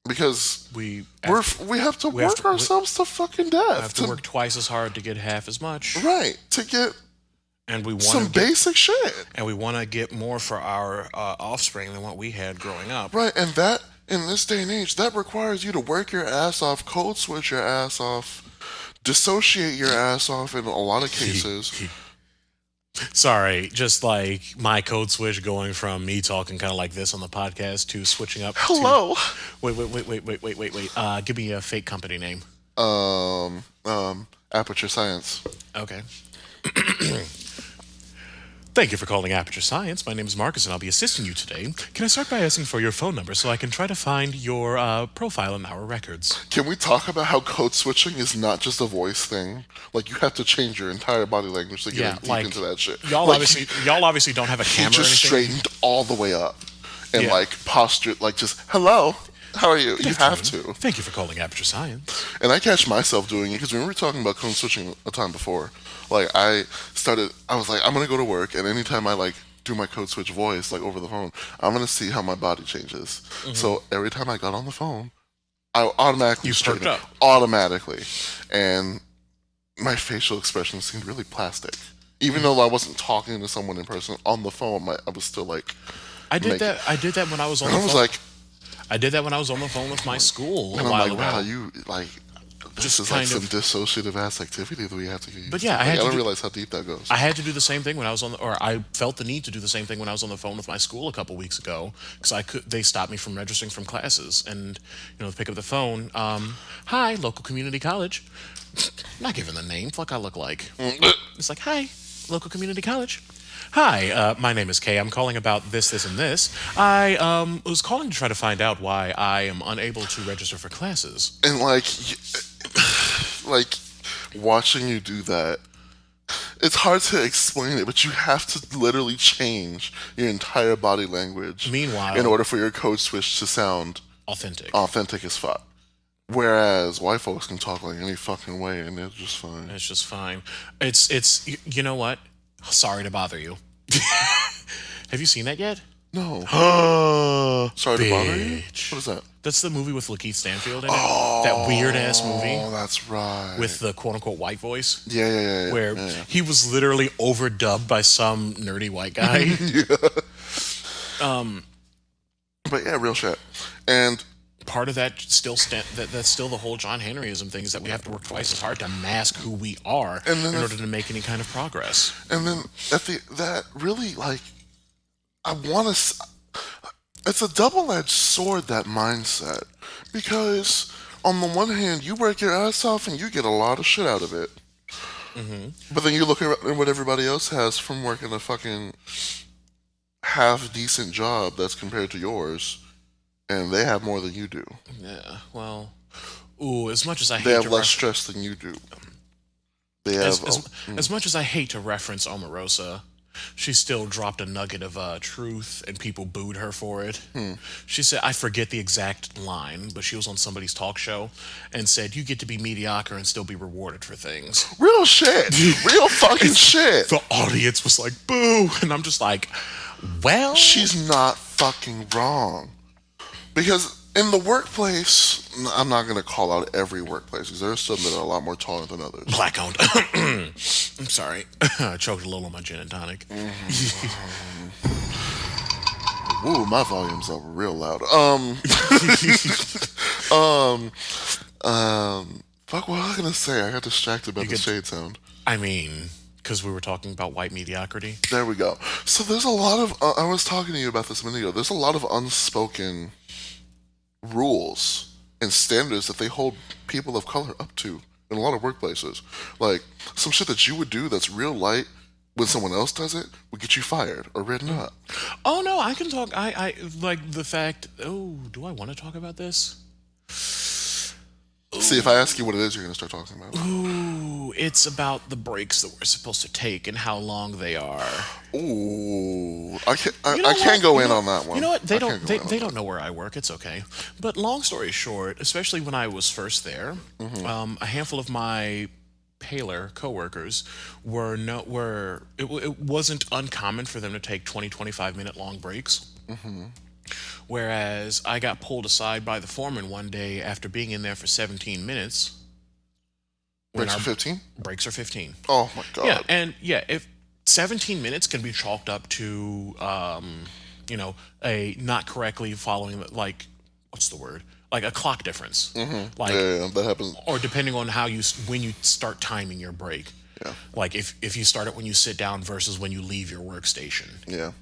Because we have to work ourselves to fucking death. We have to work twice as hard to get half as much. Right, to get and we want some basic shit. And we want to get more for our offspring than what we had growing up. Right, and that, in this day and age, that requires you to work your ass off, code switch your ass off, dissociate your ass off in a lot of cases. Sorry, just like my code switch going from me talking kind of like this on the podcast to switching up Hello. to. Wait. Give me a fake company name. Aperture Science. Okay. Thank you for calling Aperture Science. My name is Marcus, and I'll be assisting you today. Can I start by asking for your phone number so I can try to find your profile in our records? Can we talk about how code switching is not just a voice thing? Like, you have to change your entire body language to get deep into that shit. Y'all like, obviously don't have a camera. He just or anything. straightened all the way up and like postured, like just hello. How are you? You have to. Thank you for calling Aperture Science. And I catch myself doing it because we were talking about code switching a time before. Like I was like, I'm gonna go to work, and anytime I like do my code switch voice like over the phone, I'm gonna see how my body changes. So every time I got on the phone, I automatically perked up automatically, and my facial expression seemed really plastic. Even though I wasn't talking to someone in person on the phone, I was still like. I did that when I was on the phone. I did that when I was on the phone with my school a while ago. Wow, you like. This is like some dissociative ass activity that we have to use. But yeah, I don't realize how deep that goes. I had to do the same thing when I was I felt the need to do the same thing when I was on the phone with my school a couple weeks ago because they stopped me from registering from classes and pick up the phone. Hi, local community college. Not giving the name. Fuck, I look like. It's like, hi, local community college. Hi, my name is Kay. I'm calling about this, and this. I was calling to try to find out why I am unable to register for classes. And like watching you do that, it's hard to explain it, but you have to literally change your entire body language. Meanwhile, in order for your code switch to sound authentic as fuck. Whereas white folks can talk like any fucking way, and it's just fine. It's just fine. It's you know what? Sorry to bother you. Have you seen that yet? No. Sorry to bother you? What is that? That's the movie with Lakeith Stanfield in it. That weird ass movie. Oh, that's right. With the quote unquote white voice. Yeah. Where he was literally overdubbed by some nerdy white guy. Yeah. But yeah, real shit. And part of that that's still the whole John Henryism thing is that we have to work twice as hard to mask who we are in order to make any kind of progress. And then that really like it's a double-edged sword, that mindset, because on the one hand you work your ass off and you get a lot of shit out of it, but then you look at what everybody else has from working a fucking half decent job that's compared to yours. And they have more than you do. Yeah, well, as much as I hate they have less stress than you do. They have as much as I hate to reference Omarosa, she still dropped a nugget of truth, and people booed her for it. She said, I forget the exact line, but she was on somebody's talk show and said, "You get to be mediocre and still be rewarded for things." Real shit, real fucking shit. The audience was like, "Boo," and I'm just like, "Well, she's not fucking wrong." Because in the workplace, I'm not going to call out every workplace, because there are some that are a lot more tolerant than others. Black-owned. I'm sorry. I choked a little on my gin and tonic. Ooh, my volume's up real loud. Fuck, what was I going to say? I got distracted by the shade sound. I mean, because we were talking about white mediocrity. There we go. So there's a lot of, I was talking to you about this a minute ago, there's a lot of unspoken rules and standards that they hold people of color up to in a lot of workplaces. Like, some shit that you would do that's real light, when someone else does it, would get you fired or written up. Oh, no, I can talk. I like the fact, do I want to talk about this? See, if I ask you what it is, you're going to start talking about it. Ooh, it's about the breaks that we're supposed to take and how long they are. Ooh, I can't go in on that one. You know what? They don't know where I work. It's okay. But long story short, especially when I was first there, a handful of my paler coworkers it wasn't uncommon for them to take 20-25 minute long breaks. Whereas I got pulled aside by the foreman one day after being in there for 17 minutes. Breaks are 15? Breaks are 15. Oh my God. Yeah, and if 17 minutes can be chalked up to, a not correctly following, like, what's the word? Like a clock difference. Like, yeah, that happens. Or depending on when you start timing your break. Yeah. Like if you start it when you sit down versus when you leave your workstation. Yeah.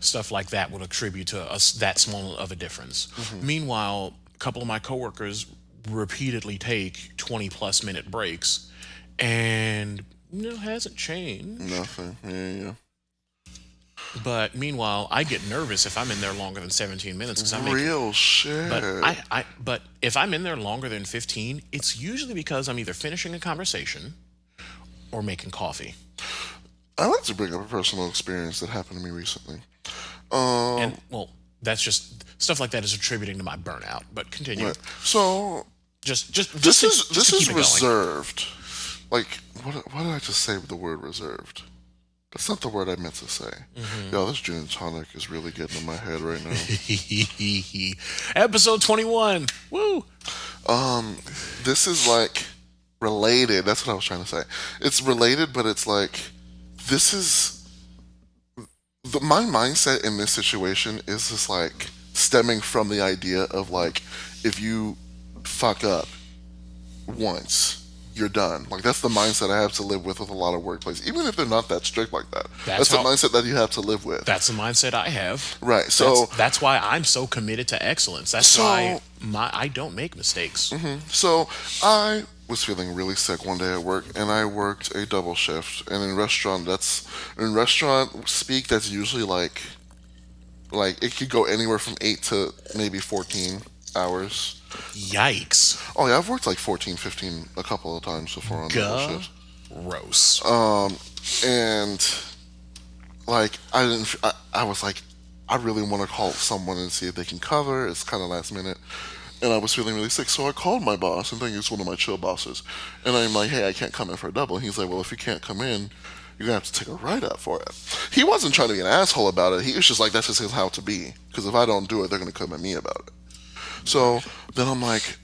Stuff like that would attribute to us that small of a difference. Meanwhile, a couple of my coworkers repeatedly take 20+ minute breaks, and hasn't changed. Nothing. Yeah. But meanwhile, I get nervous if I'm in there longer than 17 minutes because I make. Real shit. But if I'm in there longer than 15, it's usually because I'm either finishing a conversation or making coffee. I like to bring up a personal experience that happened to me recently. And well, that's just stuff like that is attributing to my burnout. But continue. Right. So Just this is to keep it going. reserved. Like what did I just say with the word reserved? That's not the word I meant to say. Yo, this gin and tonic is really getting in my head right now. Episode 21. Woo! This is like related. That's what I was trying to say. It's related, but it's like this is my mindset in this situation is just like stemming from the idea of like if you fuck up once, you're done. Like that's the mindset I have to live with a lot of workplaces, even if they're not that strict like that. That's the mindset that you have to live with. That's the mindset I have. Right. So that's why I'm so committed to excellence. That's why I don't make mistakes. So I was feeling really sick one day at work, and I worked a double shift. And in restaurant speak, that's usually like it could go anywhere from 8 to maybe 14 hours. Yikes. Oh yeah, I've worked like 14, 15 a couple of times before on double shifts. Gross. And like I was like, I really want to call someone and see if they can cover. It's kind of last minute. And I was feeling really sick, so I called my boss, and I think it's one of my chill bosses. And I'm like, hey, I can't come in for a double. And he's like, well, if you can't come in, you're going to have to take a write-up for it. He wasn't trying to be an asshole about it. He was just like, that's just how to be. Because if I don't do it, they're going to come at me about it. So then I'm like,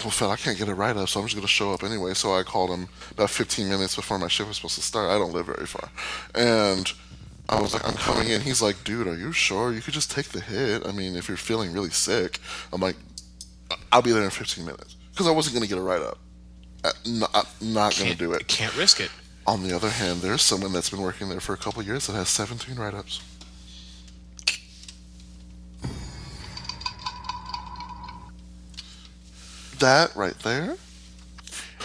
well, Phil, I can't get a write-up, so I'm just going to show up anyway. So I called him about 15 minutes before my shift was supposed to start. I don't live very far. And I was like, I'm coming in. He's like, dude, are you sure? You could just take the hit. I mean, if you're feeling really sick. I'm like, I'll be there in 15 minutes. Because I wasn't going to get a write-up. I'm not going to do it. Can't risk it. On the other hand, there's someone that's been working there for a couple of years that has 17 write-ups. That right there.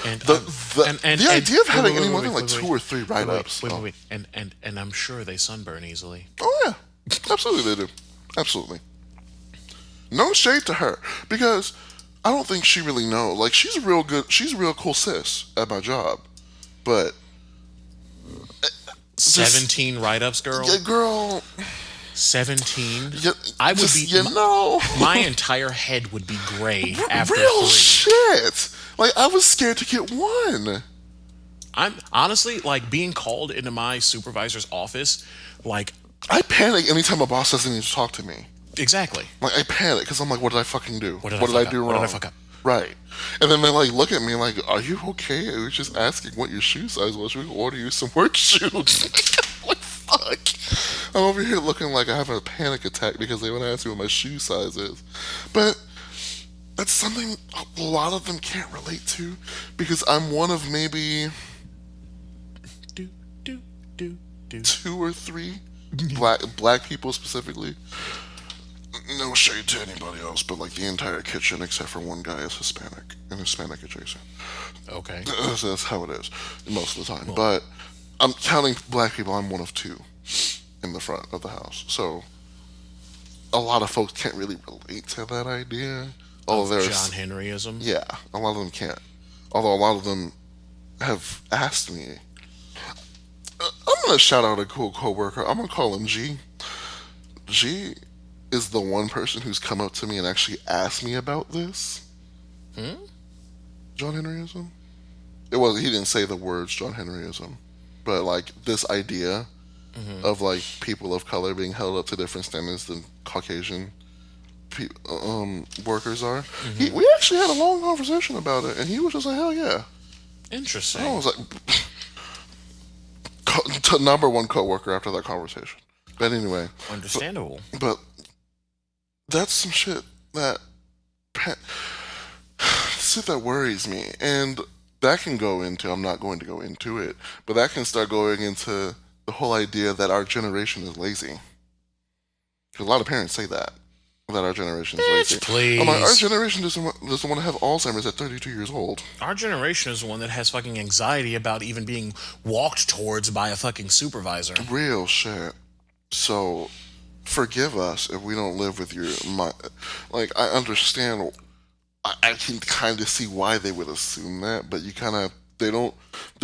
And the idea of having any more than like 2 or 3 write-ups. Wait. And I'm sure they sunburn easily. Oh yeah, absolutely they do. Absolutely. No shade to her, because I don't think she really knows. Like she's a real cool sis at my job, but 17 write-ups, girl. Yeah, girl. 17. Yeah, I would be. My entire head would be gray after real 3. Shit. Like I was scared to get one. I'm honestly like being called into my supervisor's office. Like I panic anytime a boss doesn't need to talk to me. Exactly. Like I panic because I'm like, what did I fucking do? What did I do wrong? What did I fuck up? Right. And then they like look at me like, are you okay? I was just asking what your shoe size was. We can order you some work shoes. Like fuck. I'm over here looking like I have a panic attack because they want to ask me what my shoe size is. But that's something a lot of them can't relate to because I'm one of maybe 2 or 3 black people specifically. No shade to anybody else, but like the entire kitchen except for one guy is Hispanic and Hispanic adjacent. Okay. That's how it is most of the time. But I'm counting black people, I'm one of 2 in the front of the house. So a lot of folks can't really relate to that idea. Of John Henryism? Yeah, a lot of them can't. Although a lot of them have asked me. I'm going to shout out a cool coworker. I'm going to call him G. G is the one person who's come up to me and actually asked me about this. John Henryism? He didn't say the words John Henryism. But like this idea of like people of color being held up to different standards than Caucasian workers are. We actually had a long conversation about it, and he was just like, hell yeah. Interesting. I was like, number one coworker after that conversation. But anyway. Understandable. But that's some shit that worries me. And that can go into, I'm not going to go into it, but that can start going into the whole idea that our generation is lazy. Because a lot of parents say that our generation is lazy. Please. I'm like, our generation doesn't want to have Alzheimer's at 32 years old. Our generation is the one that has fucking anxiety about even being walked towards by a fucking supervisor. Real shit. So, forgive us if we don't live with your mind. Like, I understand. I can kind of see why they would assume that, but you kind of, they're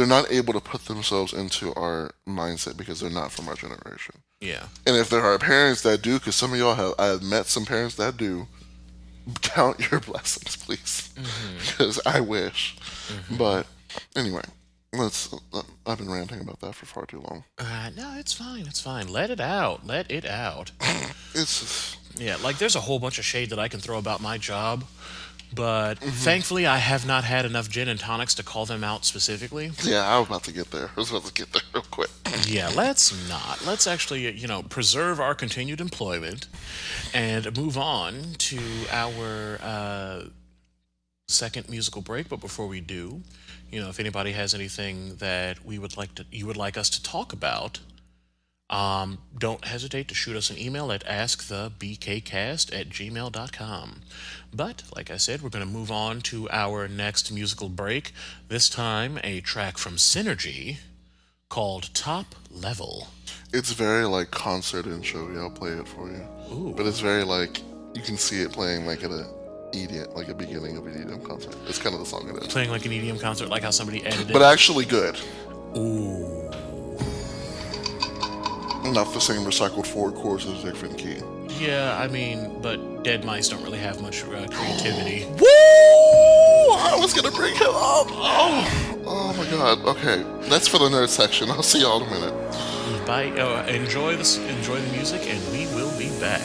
not able to put themselves into our mindset because they're not from our generation. Yeah. And if there are parents that do, because some of y'all I have met some parents that do, count your blessings, please. Because I wish. But anyway, I've been ranting about that for far too long. No, it's fine. It's fine. Let it out. Let it out. It's just... Yeah, like there's a whole bunch of shade that I can throw about my job. But thankfully, I have not had enough gin and tonics to call them out specifically. Yeah, I was about to get there. Real quick. Yeah, let's not. Let's actually, preserve our continued employment and move on to our second musical break. But before we do, if anybody has anything that you would like us to talk about, don't hesitate to shoot us an email at askthebkcast@gmail.com. But, like I said, we're going to move on to our next musical break. This time, a track from Synergy called Top Level. It's very like concert intro. I'll play it for you. Ooh. But it's very like, you can see it playing like at a beginning of an EDM concert. It's kind of the song it is. Playing like an EDM concert, like how somebody edited it. But actually good. Ooh. Not the same recycled forward chords as a different key. Yeah, I mean, but dead mice don't really have much creativity. Woo! I was gonna bring him up. Oh my god. Okay, that's for the nerd section. I'll see y'all in a minute. Bye. Enjoy the music, and we will be back.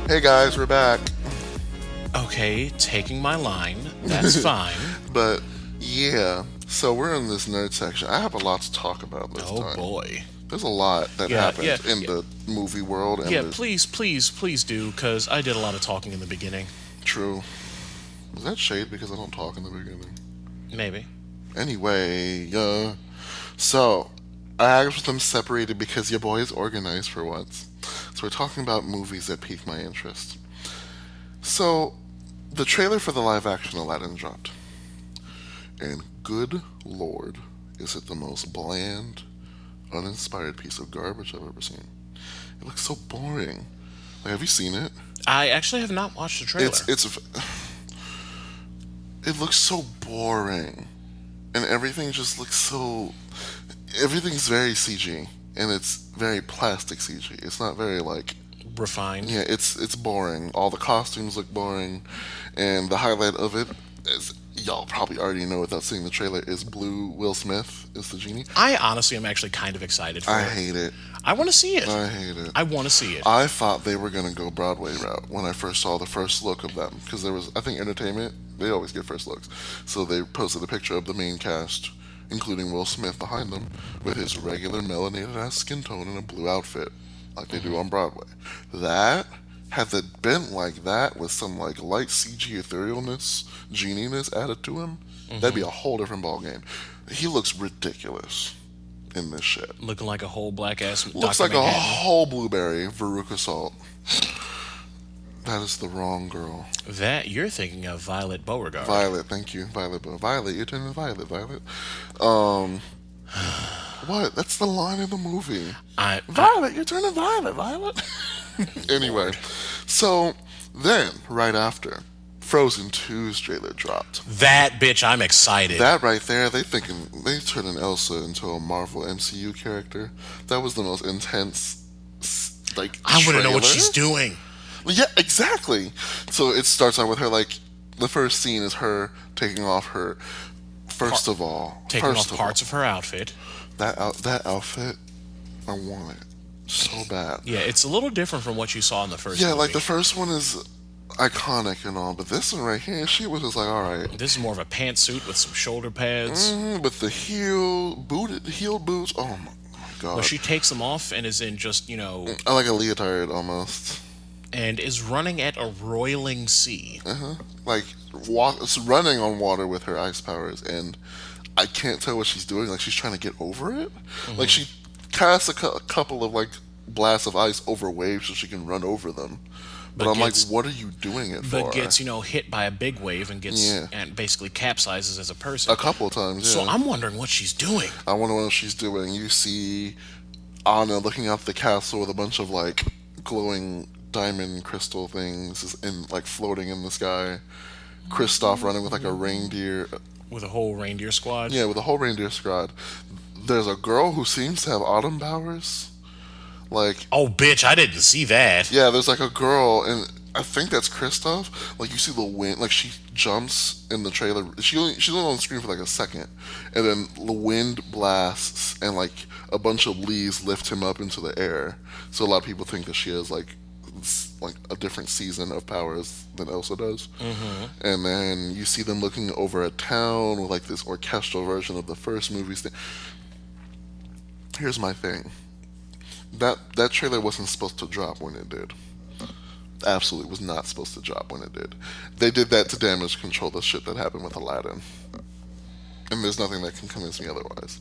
Hey guys, we're back. Okay, taking my line. That's fine. But yeah, so we're in this nerd section. I have a lot to talk about this time. Oh boy. There's a lot that happened in the movie world. And please do, because I did a lot of talking in the beginning. True. Is that shade because I don't talk in the beginning? Maybe. Anyway, so I asked them separated because your boy is organized for once. So we're talking about movies that piqued my interest. So the trailer for the live action Aladdin dropped. And good lord, is it the most bland, uninspired piece of garbage I've ever seen. It looks so boring. Like, have you seen it? I actually have not watched the trailer. It looks so boring. And everything just looks so... Everything's very CG. And it's very plastic CG. It's not very, like... refined. Yeah, it's boring. All the costumes look boring, and the highlight of it is, y'all probably already know without seeing the trailer, is Blue Will Smith is the genie. I honestly am actually kind of excited for I it. hate it. I want to see it. I hate it. I want to see it. I thought they were gonna go Broadway route when I first saw the first look of them, because there was, I think, Entertainment, they always get first looks, so they posted a picture of the main cast, including Will Smith behind them, with his regular melanated ass skin tone in a blue outfit, like they do on Broadway. That, had it been like that with some like light CG etherealness, geniness added to him, that'd be a whole different ballgame. He looks ridiculous in this shit. Looking like a whole black ass. Looks Dr. like a Manhattan. whole blueberry Veruca Salt. That is the wrong girl. That you're thinking of Violet Beauregard. Violet, thank you. Violet, you're turning Violet, Violet. What? That's the line in the movie. Violet, you're turning Violet, Violet. Anyway, so then, right after, Frozen 2's trailer dropped. That bitch, I'm excited. That right there, they turning Elsa into a Marvel MCU character. That was the most intense, like, I want to know what trailer. she's doing. Yeah, exactly. So it starts out with her, like, the first scene is her taking off her, first of all, Parts of her outfit. that outfit, I want it so bad. Yeah, it's a little different from what you saw in the first Yeah, movie. like the first one is iconic and all, but this one right here, she was just like, all right. This is more of a pantsuit with some shoulder pads. With the heel boots. Oh my god. Where she takes them off and is in just, I like a leotard almost. and is running at a roiling sea. Like running on water with her ice powers, and I can't tell what she's doing. Like she's trying to get over it. Like she casts a couple of like blasts of ice over waves so she can run over them. But I'm like, what are you doing it for? But gets, hit by a big wave and gets and basically capsizes as a person. A couple of times, yeah. So I'm wondering what she's doing. I wonder what she's doing. You see Anna looking out the castle with a bunch of like glowing diamond crystal things and like floating in the sky. Kristoff running with like a reindeer. With a whole reindeer squad? Yeah, with a whole reindeer squad. There's a girl who seems to have autumn powers. Like, oh, bitch, I didn't see that. yeah, there's like a girl, and I think that's Kristoff. Like, you see the wind, like she jumps in the trailer. She's only on the screen for like a second, and then the wind blasts, and like a bunch of leaves lift him up into the air. So a lot of people think that she has like a different season of powers than Elsa does. And then you see them looking over a town with like this orchestral version of the first movie. Here's my thing. That trailer wasn't supposed to drop when it did. Absolutely was not supposed to drop when it did. They did that to damage control the shit that happened with Aladdin. And there's nothing that can convince me otherwise.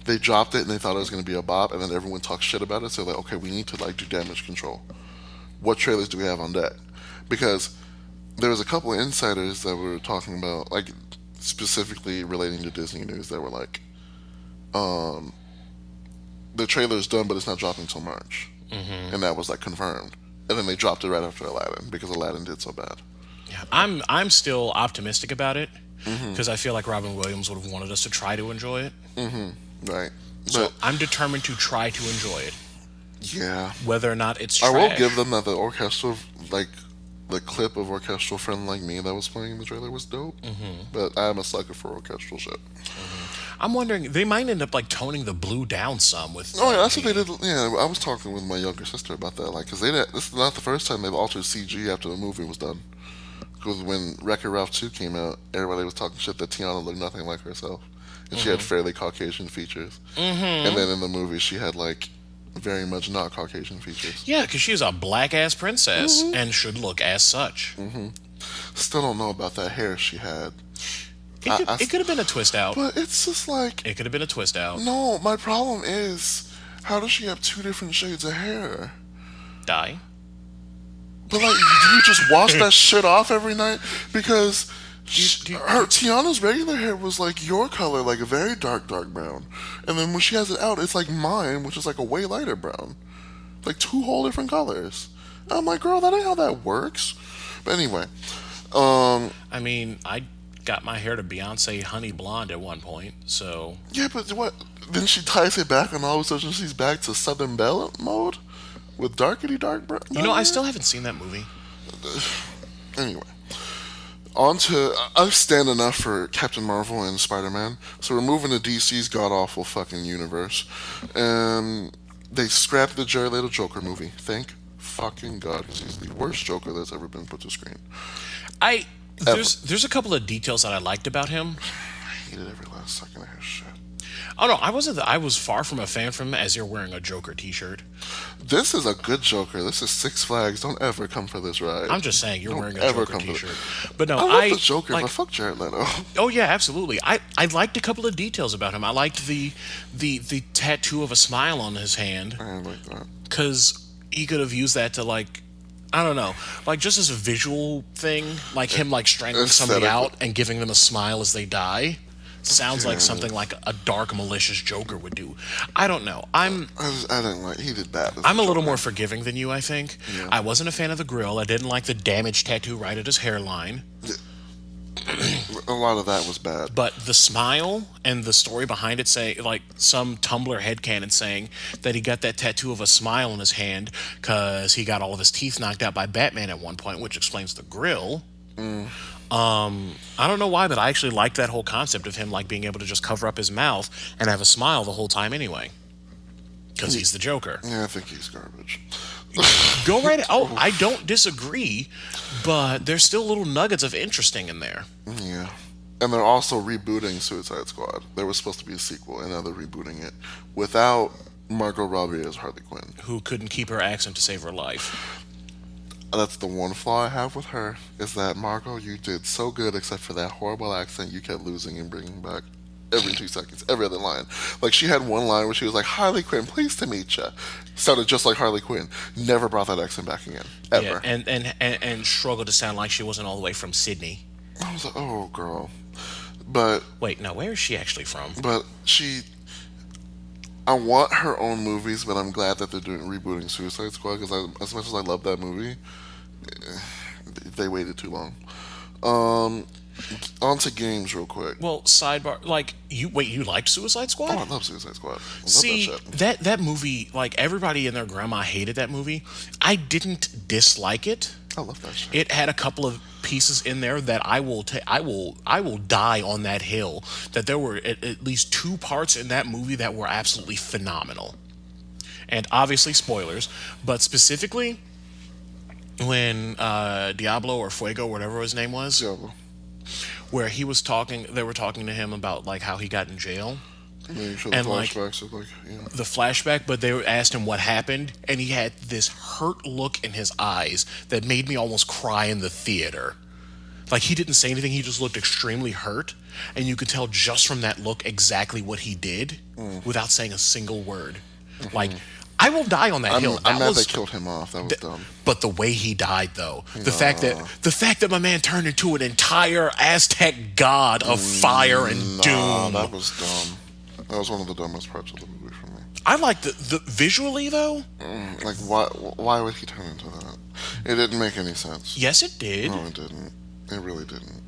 They dropped it and they thought it was going to be a bop, and then everyone talked shit about it, so they're like, okay, we need to like do damage control. What trailers do we have on deck? Because there was a couple of insiders that were talking about, like, specifically relating to Disney news, that were like, the trailer's done, but it's not dropping till March. And that was like confirmed. And then they dropped it right after Aladdin because Aladdin did so bad. Yeah, I'm still optimistic about it because I feel like Robin Williams would have wanted us to try to enjoy it. Right. So But I'm determined to try to enjoy it, yeah, whether or not it's trash. I will give them that the orchestral, like the clip of Orchestral Friend Like Me that was playing in the trailer was dope. But I'm a sucker for orchestral shit. I'm wondering, they might end up like toning the blue down some with. Oh yeah, that's what they did. Yeah, I was talking with my younger sister about that. Like, cause this is not the first time they've altered CG after the movie was done. Because when Wreck-It Ralph 2 came out, everybody was talking shit that Tiana looked nothing like herself, and she had fairly Caucasian features. And then in the movie, she had like very much not Caucasian features. Yeah, because she's a black ass princess and should look as such. Still don't know about that hair she had. It could have been a twist out. But it's just like, It could have been a twist out. no, my problem is, how does she have two different shades of hair? Die. But like, do you just wash that shit off every night? Because Tiana's regular hair was like your color, like a very dark brown. And then when she has it out, it's like mine, which is like a way lighter brown. Like two whole different colors. And I'm like, girl, that ain't how that works. But anyway. I mean, I got my hair to Beyonce honey blonde at one point, so. Yeah, but what? Then she ties it back and all of a sudden she's back to Southern Belle mode? with Darkity Dark. You know, I still haven't seen that movie. Anyway, on to I stand enough for Captain Marvel and Spider-Man. So we're moving to DC's god awful fucking universe, and they scrapped the Jared Leto Joker movie. Thank fucking God, because he's the worst Joker that's ever been put to screen. There's a couple of details that I liked about him. I hated every last second of his shit. Oh no, I was far from a fan from him, as you're wearing a Joker t-shirt. This is a good Joker. This is Six Flags. Don't ever come for this ride. I'm just saying, you're wearing a ever Joker come t-shirt. But no, I love the Joker, like, but fuck Jared Leto. Oh yeah, absolutely. I liked a couple of details about him. I liked the tattoo of a smile on his hand. I like that. Because he could have used that to, like, I don't know, like just as a visual thing, like him like strangling somebody out and giving them a smile as they die. Sounds like something like a dark, malicious Joker would do. I don't know. I didn't like. He did that. I'm a little more forgiving than you, I think. Yeah. I wasn't a fan of the grill. I didn't like the damaged tattoo right at his hairline. A lot of that was bad. But the smile and the story behind it, say like some Tumblr headcanon saying that he got that tattoo of a smile in his hand because he got all of his teeth knocked out by Batman at one point, which explains the grill. I don't know why, but I actually liked that whole concept of him like being able to just cover up his mouth and have a smile the whole time anyway. Because he's the Joker. Yeah, I think he's garbage. Go right. Oh, I don't disagree, but there's still little nuggets of interesting in there. Yeah. And they're also rebooting Suicide Squad. There was supposed to be a sequel, and now they're rebooting it without Margot Robbie as Harley Quinn, who couldn't keep her accent to save her life. That's the one flaw I have with her, is that, Margot, you did so good except for that horrible accent you kept losing and bringing back every 2 seconds, every other line. Like, she had one line where she was like, Harley Quinn, pleased to meet ya. Sounded just like Harley Quinn. Never brought that accent back again, ever. Yeah, and struggled to sound like she wasn't all the way from Sydney. I was like, oh, girl. But... Wait, now, where is she actually from? But I want her own movies, but I'm glad that they're rebooting Suicide Squad, because as much as I love that movie, they waited too long. On to games real quick. Well, sidebar, like, you liked Suicide Squad? Oh, I love Suicide Squad. See, that movie, like, everybody and their grandma hated that movie. I didn't dislike it. I love that shit. It had a couple of pieces in there that I will die on that hill that there were at least 2 parts in that movie that were absolutely phenomenal. And obviously spoilers, but specifically when Diablo or Fuego, whatever his name was, Diablo, where they were talking to him about like how he got in jail. And then you show the flashbacks of the flashback, but they asked him what happened, and he had this hurt look in his eyes that made me almost cry in the theater. Like, he didn't say anything, he just looked extremely hurt, and you could tell just from that look exactly what he did without saying a single word. Mm-hmm. Like, I will die on that hill. I'm mad they killed him off. That was dumb. But the way he died, though, the fact that my man turned into an entire Aztec god of fire and doom. That was dumb. That was one of the dumbest parts of the movie for me. I like the visually though. Like, why would he turn into that? It didn't make any sense. Yes, it did. No, it didn't. It really didn't.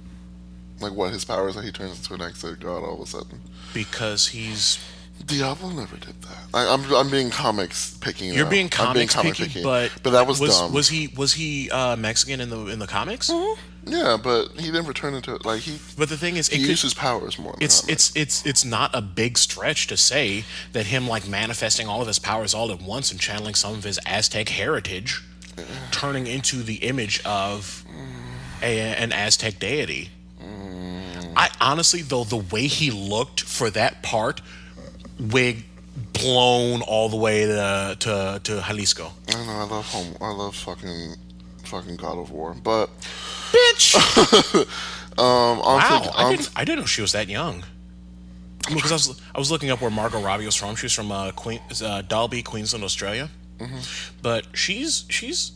Like, what, his power is that he turns into an Aztec god all of a sudden? Because he's... Diablo never did that. I'm being comics picking. You're being comics picking, but that was dumb. Was he Mexican in the comics? Mm-hmm. Yeah, but he didn't return into it. Like, he. But the thing is, he uses powers more. It's not a big stretch to say that him like manifesting all of his powers all at once and channeling some of his Aztec heritage, turning into the image of an Aztec deity. I honestly, though, the way he looked for that part, wig blown all the way to Jalisco. I know. I love fucking God of War, but bitch. Wow, I didn't know she was that young. Because I was looking up where Margot Robbie was from. She was from Dalby, Queensland, Australia. Mm-hmm. But she's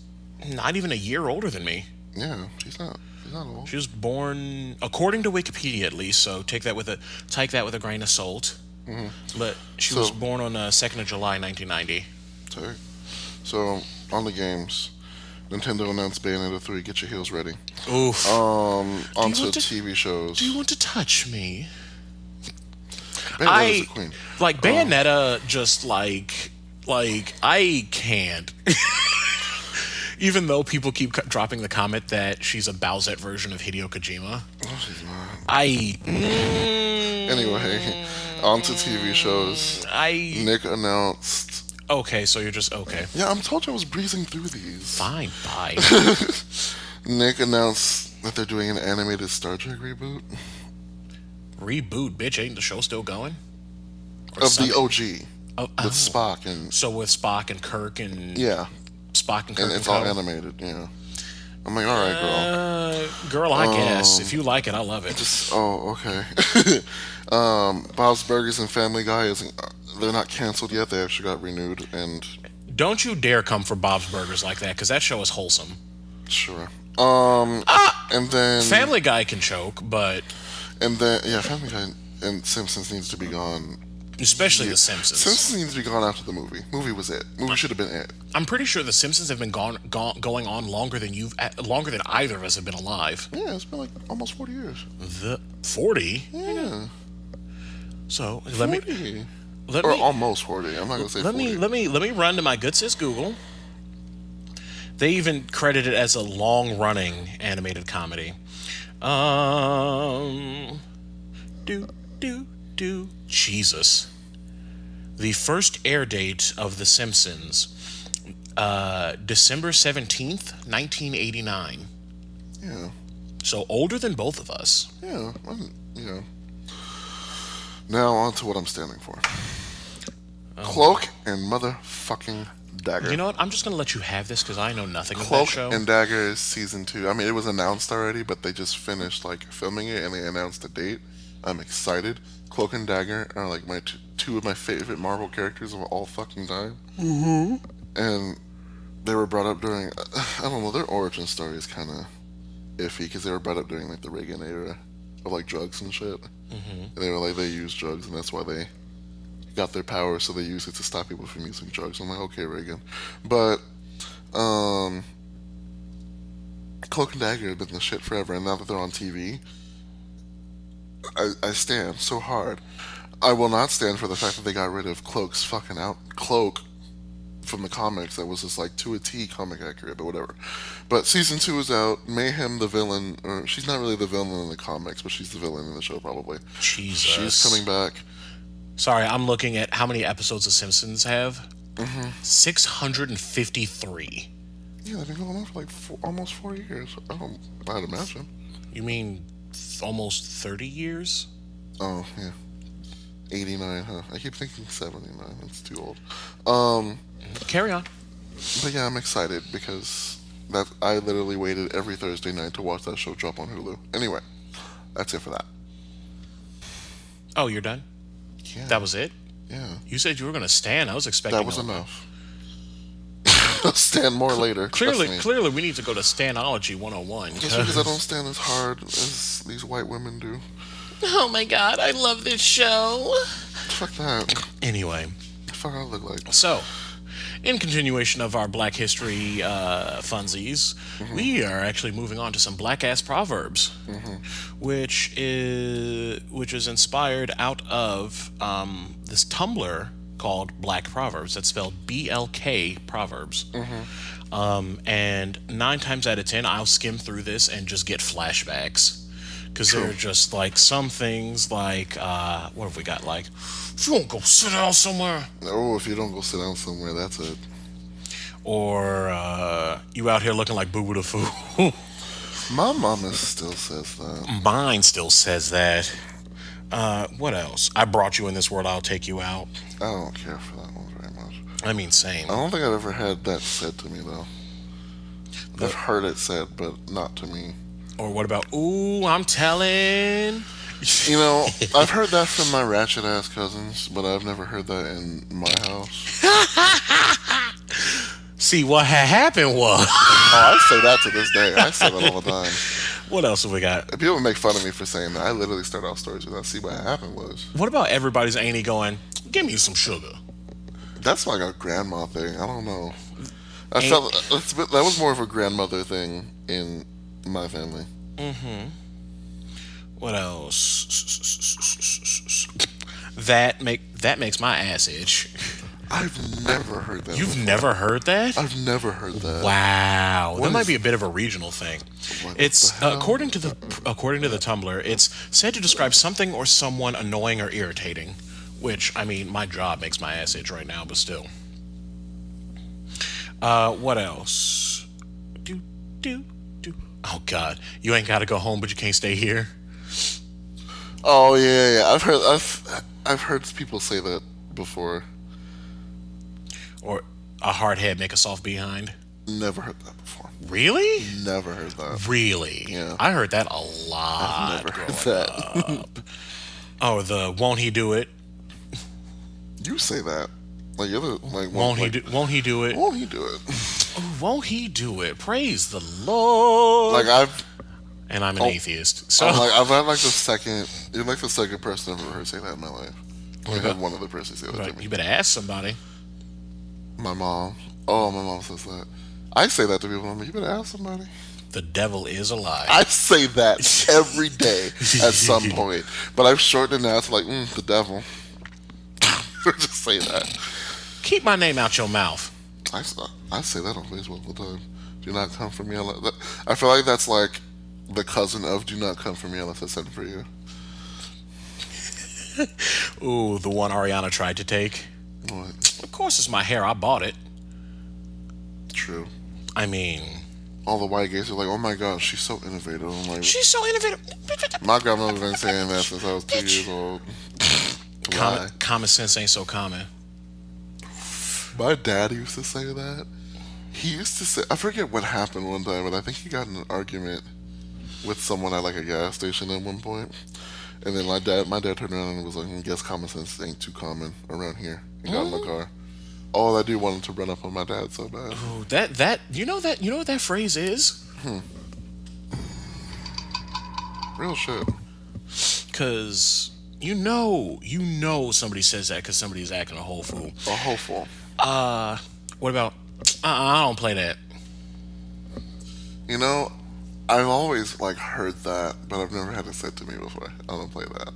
not even a year older than me. Yeah, she's not old. She was born, according to Wikipedia at least, so take that with a grain of salt. Mm-hmm. But she was born on 2nd of July, 1990. Okay. So, on the games, Nintendo announced Bayonetta 3. Get your heels ready. Oof. Onto TV shows. Do you want to touch me? Bayonetta's a queen. Like, Bayonetta just, like... Like, I can't. Even though people keep dropping the comment that she's a Bowsette version of Hideo Kojima. No, she's not. Anyway, on to TV shows. Nick announced... Okay, so you're just... Okay. Yeah, I'm told you I was breezing through these. Fine, bye. Nick announced that they're doing an animated Star Trek reboot. Reboot, bitch. Ain't the show still going? Or of something? The OG. With Spock and... So with Spock and Kirk and... Yeah. Spock and Kirk and it's all animated, yeah. I'm like, alright, girl. Girl, I guess. If you like it, I love it. Okay. Bob's Burgers and Family Guy they're not canceled yet. They actually got renewed, and... Don't you dare come for Bob's Burgers like that, because that show is wholesome. Sure. And then... Family Guy can choke, but... And then, yeah, Family Guy and Simpsons needs to be gone. Especially The Simpsons. Simpsons needs to be gone after the movie. Movie was it. Movie should have been it. I'm pretty sure The Simpsons have been going on longer than either of us have been alive. Yeah, it's been like almost 40 years. 40? Yeah. So almost 40. I'm not gonna say 40. Let me run to my good sis Google. They even credit it as a long-running animated comedy. Jesus. The first air date of The Simpsons, December 17th, 1989. Yeah. So older than both of us. Yeah. Now on to what I'm standing for. Cloak and motherfucking Dagger. You know what? I'm just going to let you have this because I know nothing of that Cloak show. and Dagger is season 2. I mean, it was announced already, but they just finished filming it and they announced a date. I'm excited. Cloak and Dagger are like two of my favorite Marvel characters of all fucking time. Mm-hmm. And they were brought up during, I don't know, their origin story is kind of iffy because they were brought up during the Reagan era of drugs and shit. Mm-hmm. And they were they used drugs and that's why they got their power, so they used it to stop people from using drugs. I'm like, okay, Reagan. But Cloak and Dagger have been the shit forever, and now that they're on TV, I stand so hard. I will not stand for the fact that they got rid of Cloak from the comics that was just to a T comic accurate, but whatever. But season 2 is out. Mayhem, the villain, or she's not really the villain in the comics, but she's the villain in the show probably. Jesus. She's coming back. Sorry, I'm looking at how many episodes The Simpsons have. Mm-hmm. 653. Yeah, they've been going on for almost 4 years. I'd imagine. You mean almost 30 years? Oh, yeah. 89, huh? I keep thinking 79. It's too old. Carry on. But yeah, I'm excited because I literally waited every Thursday night to watch that show drop on Hulu. Anyway, that's it for that. Oh, you're done? Yeah. That was it? Yeah. You said you were going to stand. I was expecting that was enough. I'll stand more later. Clearly, we need to go to Stanology 101. Just because I don't stand as hard as these white women do. Oh my god, I love this show. Fuck that. Anyway. Fuck I look like. So, in continuation of our Black History funsies, mm-hmm. we are actually moving on to some Black-ass Proverbs, mm-hmm. which is inspired out of this Tumblr called Black Proverbs. That's spelled BLK Proverbs. Mm-hmm. And 9 times out of 10, I'll skim through this and just get flashbacks. Because they're just some things what have we got? If you don't go sit down somewhere. Oh, if you don't go sit down somewhere, that's it. Or you out here looking like Boo Boo the Fool. My mama still says that. Mine still says that. What else? I brought you in this world, I'll take you out. I don't care for that one very much. I mean, same. I don't think I've ever had that said to me, though. I've heard it said, but not to me. Or what about, ooh, I'm telling. You know, I've heard that from my ratchet-ass cousins, but I've never heard that in my house. See, what had happened was... I say that to this day. I say that all the time. What else have we got? People make fun of me for saying that. I literally start off stories with that. See, what happened was... What about everybody's auntie going, give me some sugar? That's like a grandma thing. I don't know. I felt that was more of a grandmother thing in my family. Mm-hmm. What else? That makes my ass itch. I've never heard that. You've never heard that? I've never heard that. Wow, that might be a bit of a regional thing. It's the hell? according to the Tumblr, it's said to describe something or someone annoying or irritating. Which, I mean, my job makes my ass itch right now, but still. What else? Oh God, you ain't got to go home, but you can't stay here. Oh yeah. I've heard people say that before. Or a hard head make a soft behind. Never heard that before. Really? Never heard that. Really? Yeah. I heard that a lot. I've never heard growing that. up. Oh, the won't he do it? You say that. Like you're the like. Won't he do it? Won't he do it? Oh, won't he do it? Praise the Lord. Like and I'm an atheist. So I've had like the second. You're like the second person I've ever heard say that in my life. I had one other person say that to me. You better ask somebody. My mom. Oh, my mom says that. I say that to people. I'm like, you better ask somebody. The devil is a lie. I say that every day at some point, but I've shortened it now to like the devil. Just say that. Keep my name out your mouth. I say that on Facebook all the time. Do not come for me unless. I feel like that's like the cousin of "Do not come for me unless I send for you." Ooh, the one Ariana tried to take. What? Of course, it's my hair. I bought it. True. I mean, all the white gays are like, "Oh my god, she's so innovative." I'm like, she's so innovative. My grandmother's been saying that since I was 2 years old. Common sense ain't so common. My dad used to say that. He used to say, I forget what happened one time, but I think he got in an argument with someone at like a gas station at one point. And then my dad turned around and was like, I guess common sense ain't too common around here. He got in the car. Oh, that dude wanted to run up on my dad so bad. Oh, you know what that phrase is? Real shit. Cause you know somebody says that because somebody's acting a whole fool. A whole fool. What about? I don't play that. You know, I've always like heard that, but I've never had it said to me before. I don't play that.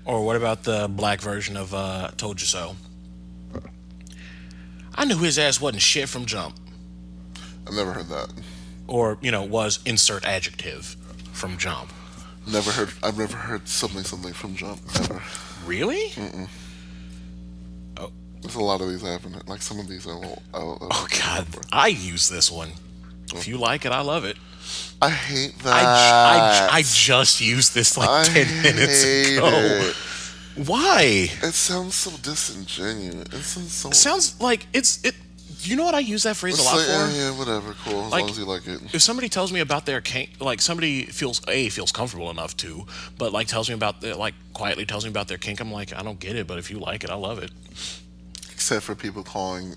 Or what about the black version of "Told You So"? I knew his ass wasn't shit from jump. I've never heard that. Or was insert adjective from jump. I've never heard something from jump ever. Really? Mm-mm. Oh, there's a lot of these I haven't. Like some of these I won't. Oh God, I use this one. If you like it, I love it. I hate that. I just used this like 10 minutes ago. It. Why? It sounds so disingenuous. It sounds like it. You know what I use that phrase a lot for? Yeah, whatever, cool. As long as you like it. If somebody tells me about their kink, like somebody feels comfortable enough to, but like tells me about quietly tells me about their kink, I'm like, I don't get it, but if you like it, I love it. Except for people calling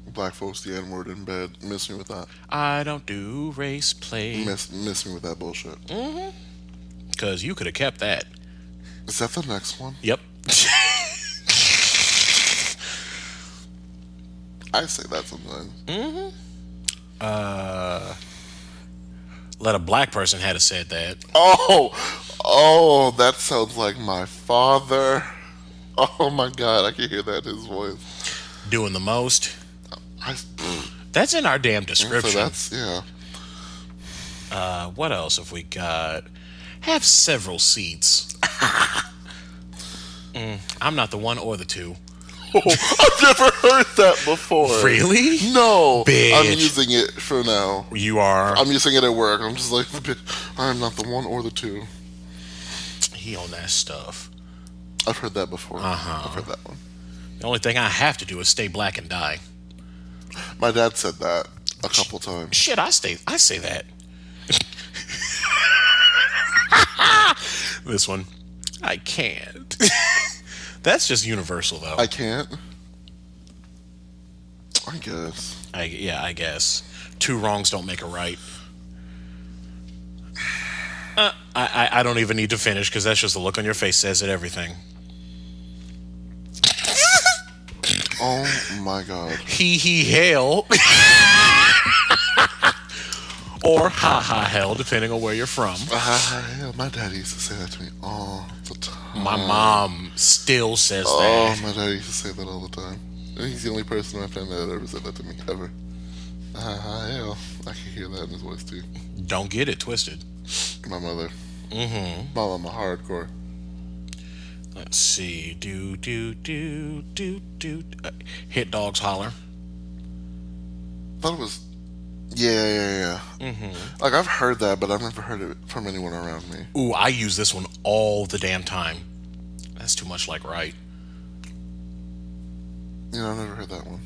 black folks the N-word in bed. Miss me with that. I don't do race play. Miss me with that bullshit. Mm-hmm. Because you could have kept that. Is that the next one? Yep. I say that sometimes. Mm-hmm. Let a black person had said that. Oh, that sounds like my father. Oh my God, I can hear that in his voice. Doing the most. That's in our damn description. So that's, yeah. What else have we got? Have several seats. I'm not the one or the two. Oh, I've never heard that before. Really? No. Bitch. I'm using it for now. You are? I'm using it at work. I'm just like, I'm not the one or the two. He on that stuff. I've heard that before. Uh-huh. I've heard that one. The only thing I have to do is stay black and die. My dad said that a couple times. Shit, I say that. This one. I can't. That's just universal, though. I can't? I guess. I guess. Two wrongs don't make a right. I don't even need to finish because that's just the look on your face says it everything. Oh my God. He hell. Or ha hell, depending on where you're from. My dad used to say that to me all the time. My mom still says that. Oh, my dad used to say that all the time. And he's the only person in my family that ever said that to me, ever. Hell, I can hear that in his voice too. Don't get it twisted. My mother. Mm-hmm. My mama, hardcore. Let's see. Hit dogs holler. Thought it was. Yeah. Mm-hmm. Like, I've heard that, but I've never heard it from anyone around me. Ooh, I use this one all the damn time. That's too much like right. I've never heard that one.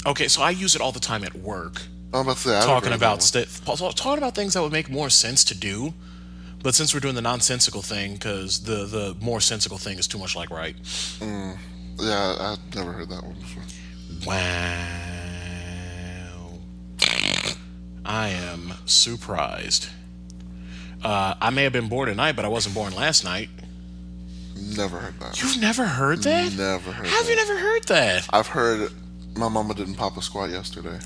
Okay, so I use it all the time at work. I'm about to say, talking about things that would make more sense to do. But since we're doing the nonsensical thing, because the more sensical thing is too much like right. Yeah, I've never heard that one before. Wow. I am surprised. I may have been born tonight, but I wasn't born last night. Never heard that. You've never heard that? Never heard that. Have you never heard that? I've heard my mama didn't pop a squat yesterday.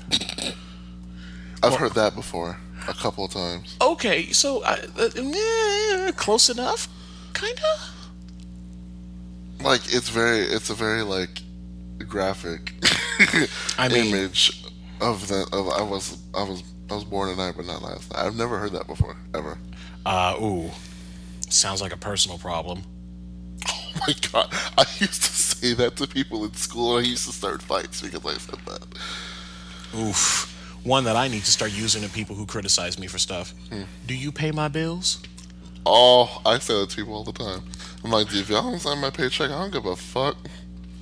I've heard that before a couple of times. Okay, so close enough, kinda. Like, it's a very like graphic image of I was born tonight but not last night. I've never heard that before, ever. Sounds like a personal problem. Oh my god, I used to say that to people in school. I used to start fights because I said that. Oof. One that I need to start using to people who criticize me for stuff. Do you pay my bills? Oh, I say that to people all the time. I'm like, if y'all don't sign my paycheck, I don't give a fuck.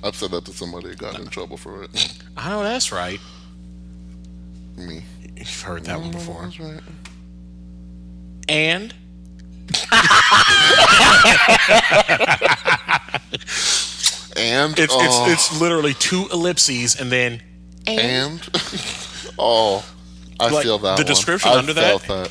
I've said that to somebody and got in trouble for it. I know that's right. Me. You've heard that one before. That's right. And? And? It's literally two ellipses and then and? Oh, I feel that the one. description I under felt that.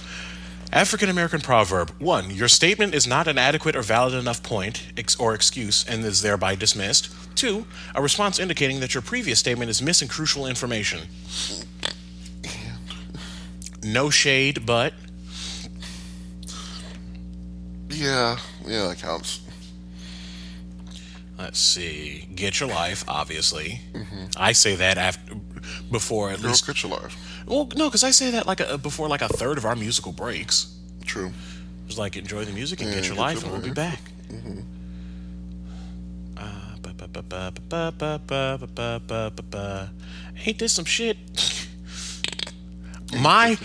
African American proverb. 1. Your statement is not an adequate or valid enough point or excuse and is thereby dismissed. 2. A response indicating that your previous statement is missing crucial information. No shade, but... Yeah, that counts. Let's see. Get your life, obviously. I say that before at least... Get your life. Well, no, because I say that before like a third of our musical breaks. True. It's like, enjoy the music and get your life, and we'll be back. Ain't this some shit? My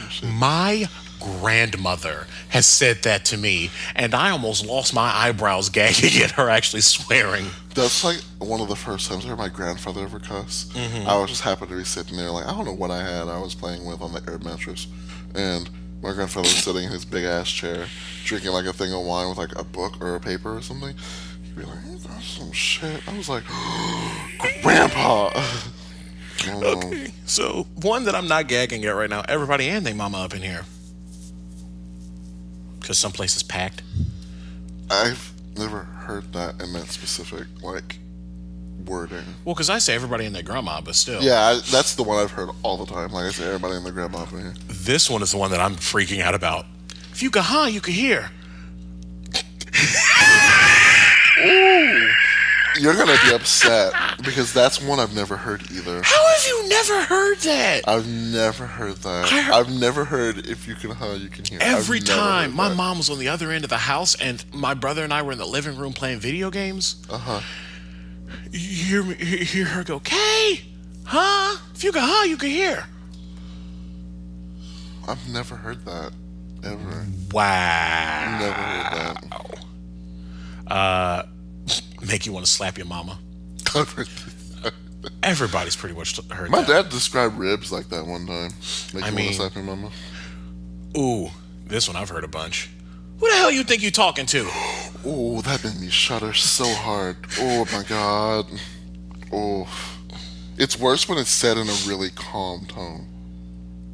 grandmother has said that to me, and I almost lost my eyebrows gagging at her actually swearing. That's like one of the first times I heard my grandfather ever cuss. I was just happy to be sitting there, like, I don't know what I was playing with on the air mattress, and my grandfather was sitting in his big ass chair, drinking like a thing of wine with like a book or a paper or something. He'd be like, that's some shit. I was like, Grandpa. Okay, so one that I'm not gagging at right now, everybody and their mama up in here. Because some place is packed. I've never heard that in that specific, like, wording. Well, because I say everybody and their grandma, but still. Yeah, that's the one I've heard all the time. Like I say, everybody and their grandma up in here. This one is the one that I'm freaking out about. If you can, you can hear. Ooh. You're going to be upset because that's one I've never heard either. How have you never heard that? I've never heard that. I've never heard if you can, you can hear. Every time my mom was on the other end of the house and my brother and I were in the living room playing video games. You hear her go, Kay, if you can, you can hear. I've never heard that ever. Wow. Never heard that. Make you want to slap your mama. Everybody's pretty much heard My that. dad described ribs like that one time. Make you want to slap your mama. Ooh, this one I've heard a bunch. Who the hell you think you talking to? Oh, that made me shudder so hard. Oh my god. Oh. It's worse when it's said in a really calm tone.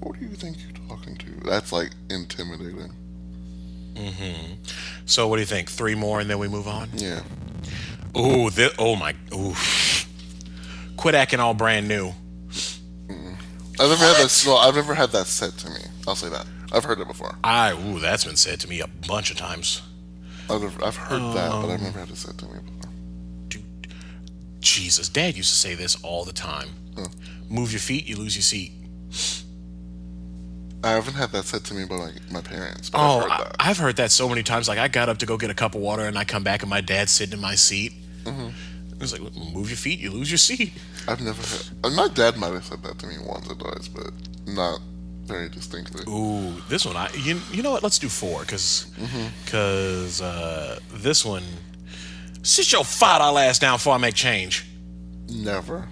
What do you think you're talking to? That's like intimidating. So what do you think? 3 more and then we move on? Yeah. Ooh, quit acting all brand new. I've never had that said to me. I'll say that. I've heard it before. That's been said to me a bunch of times. I've heard that, but I've never had it said to me before. Jesus, Dad used to say this all the time. Move your feet, you lose your seat. I haven't had that said to me by my parents, but I've heard that. I've heard that so many times. Like, I got up to go get a cup of water, and I come back, and my dad's sitting in my seat. It was like, move your feet, you lose your seat. I've never heard. And my dad might have said that to me once or twice, but not very distinctly. Ooh, this one, you know what? Let's do 4, because this one, sit your $5 ass down before I make change. Never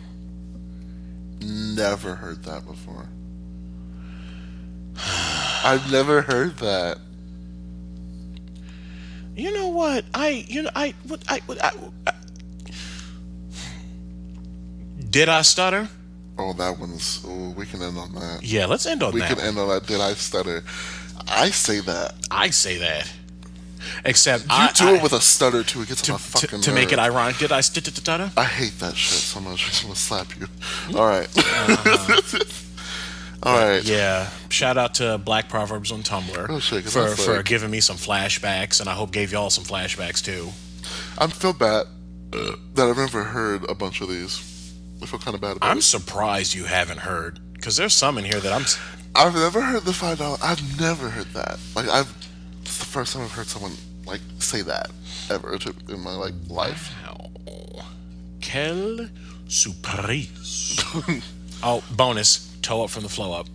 heard that before. I've never heard that. You know what? Did I stutter? Oh, that one's. Oh, we can end on that. Yeah, let's end on that. We can end on that. Did I stutter? I say that. I say that. Except you do it with a stutter too. It gets on my fucking to make it ironic. Did I stutter? I hate that shit so much. I just want to slap you. All right. All right. Yeah. Shout out to Black Proverbs on Tumblr for giving me some flashbacks, and I hope gave y'all some flashbacks too. I feel bad that I've never heard a bunch of these. I feel kind of bad about it. I'm surprised you haven't heard, because there's some in here that I've never heard the $5. I've never heard that. It's the first time I've heard someone say that ever in my life. Wow. Quelle surprise. Oh, bonus. Toe up from the flow up.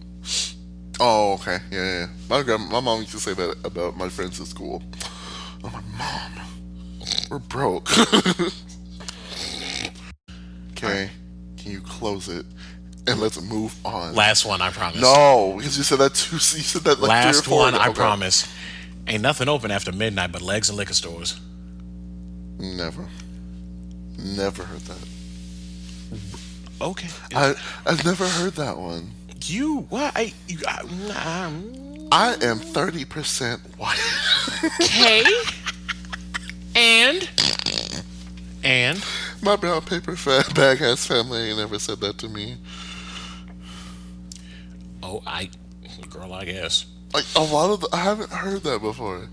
Oh, okay. Yeah. My mom used to say that about my friends at school. Oh, my mom. We're broke. Okay. Can you close it? And let's move on. Last one, I promise. No, because you said that too. You said that like last 3 or 4 one, ago. I promise. Ain't nothing open after midnight but legs and liquor stores. Never heard that. Okay. I've never heard that one. I am 30% white. Okay. And my brown paper bag ass family ain't never said that to me. Oh, girl, I guess. A lot of I haven't heard that before.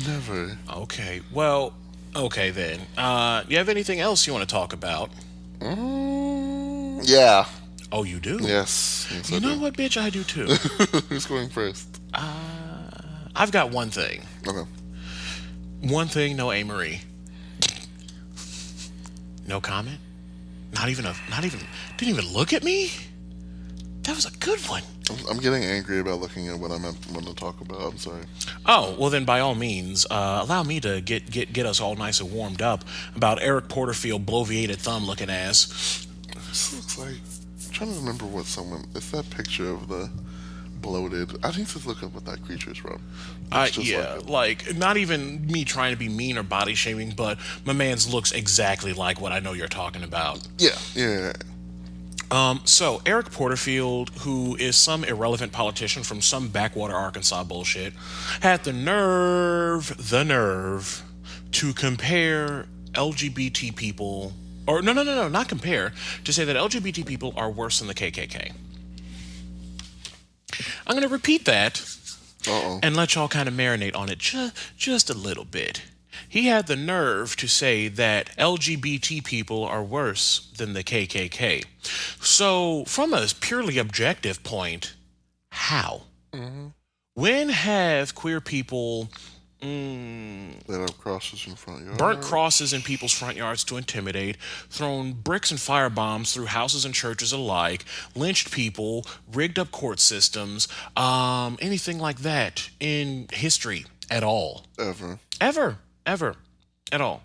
Never. Okay. Well, okay then. You have anything else you want to talk about? Yeah. Oh, you do? Yes you know what, bitch? I do too. Who's going first? I've got one thing. Okay. One thing, no A-Marie. No comment? Didn't even look at me? That was a good one. I'm getting angry about looking at what I'm going to talk about. I'm sorry. Oh, well then by all means, allow me to get us all nice and warmed up about Eric Porterfield bloviated thumb looking ass. This looks like, I'm trying to remember it's that picture of the bloated. I need to look up what that creature's from. Like not even me trying to be mean or body shaming, but my man's looks exactly like what I know you're talking about. Yeah. So Eric Porterfield, who is some irrelevant politician from some backwater Arkansas bullshit, had the nerve to compare LGBT people, or no, not compare, to say that LGBT people are worse than the KKK. I'm going to repeat that and let y'all kind of marinate on it just a little bit. He had the nerve to say that LGBT people are worse than the KKK. So, from a purely objective point, how? Mm-hmm. When have queer people lit up crosses in front yards, burnt crosses in people's front yards to intimidate, thrown bricks and firebombs through houses and churches alike, lynched people, rigged up court systems, anything like that in history at all? Ever at all.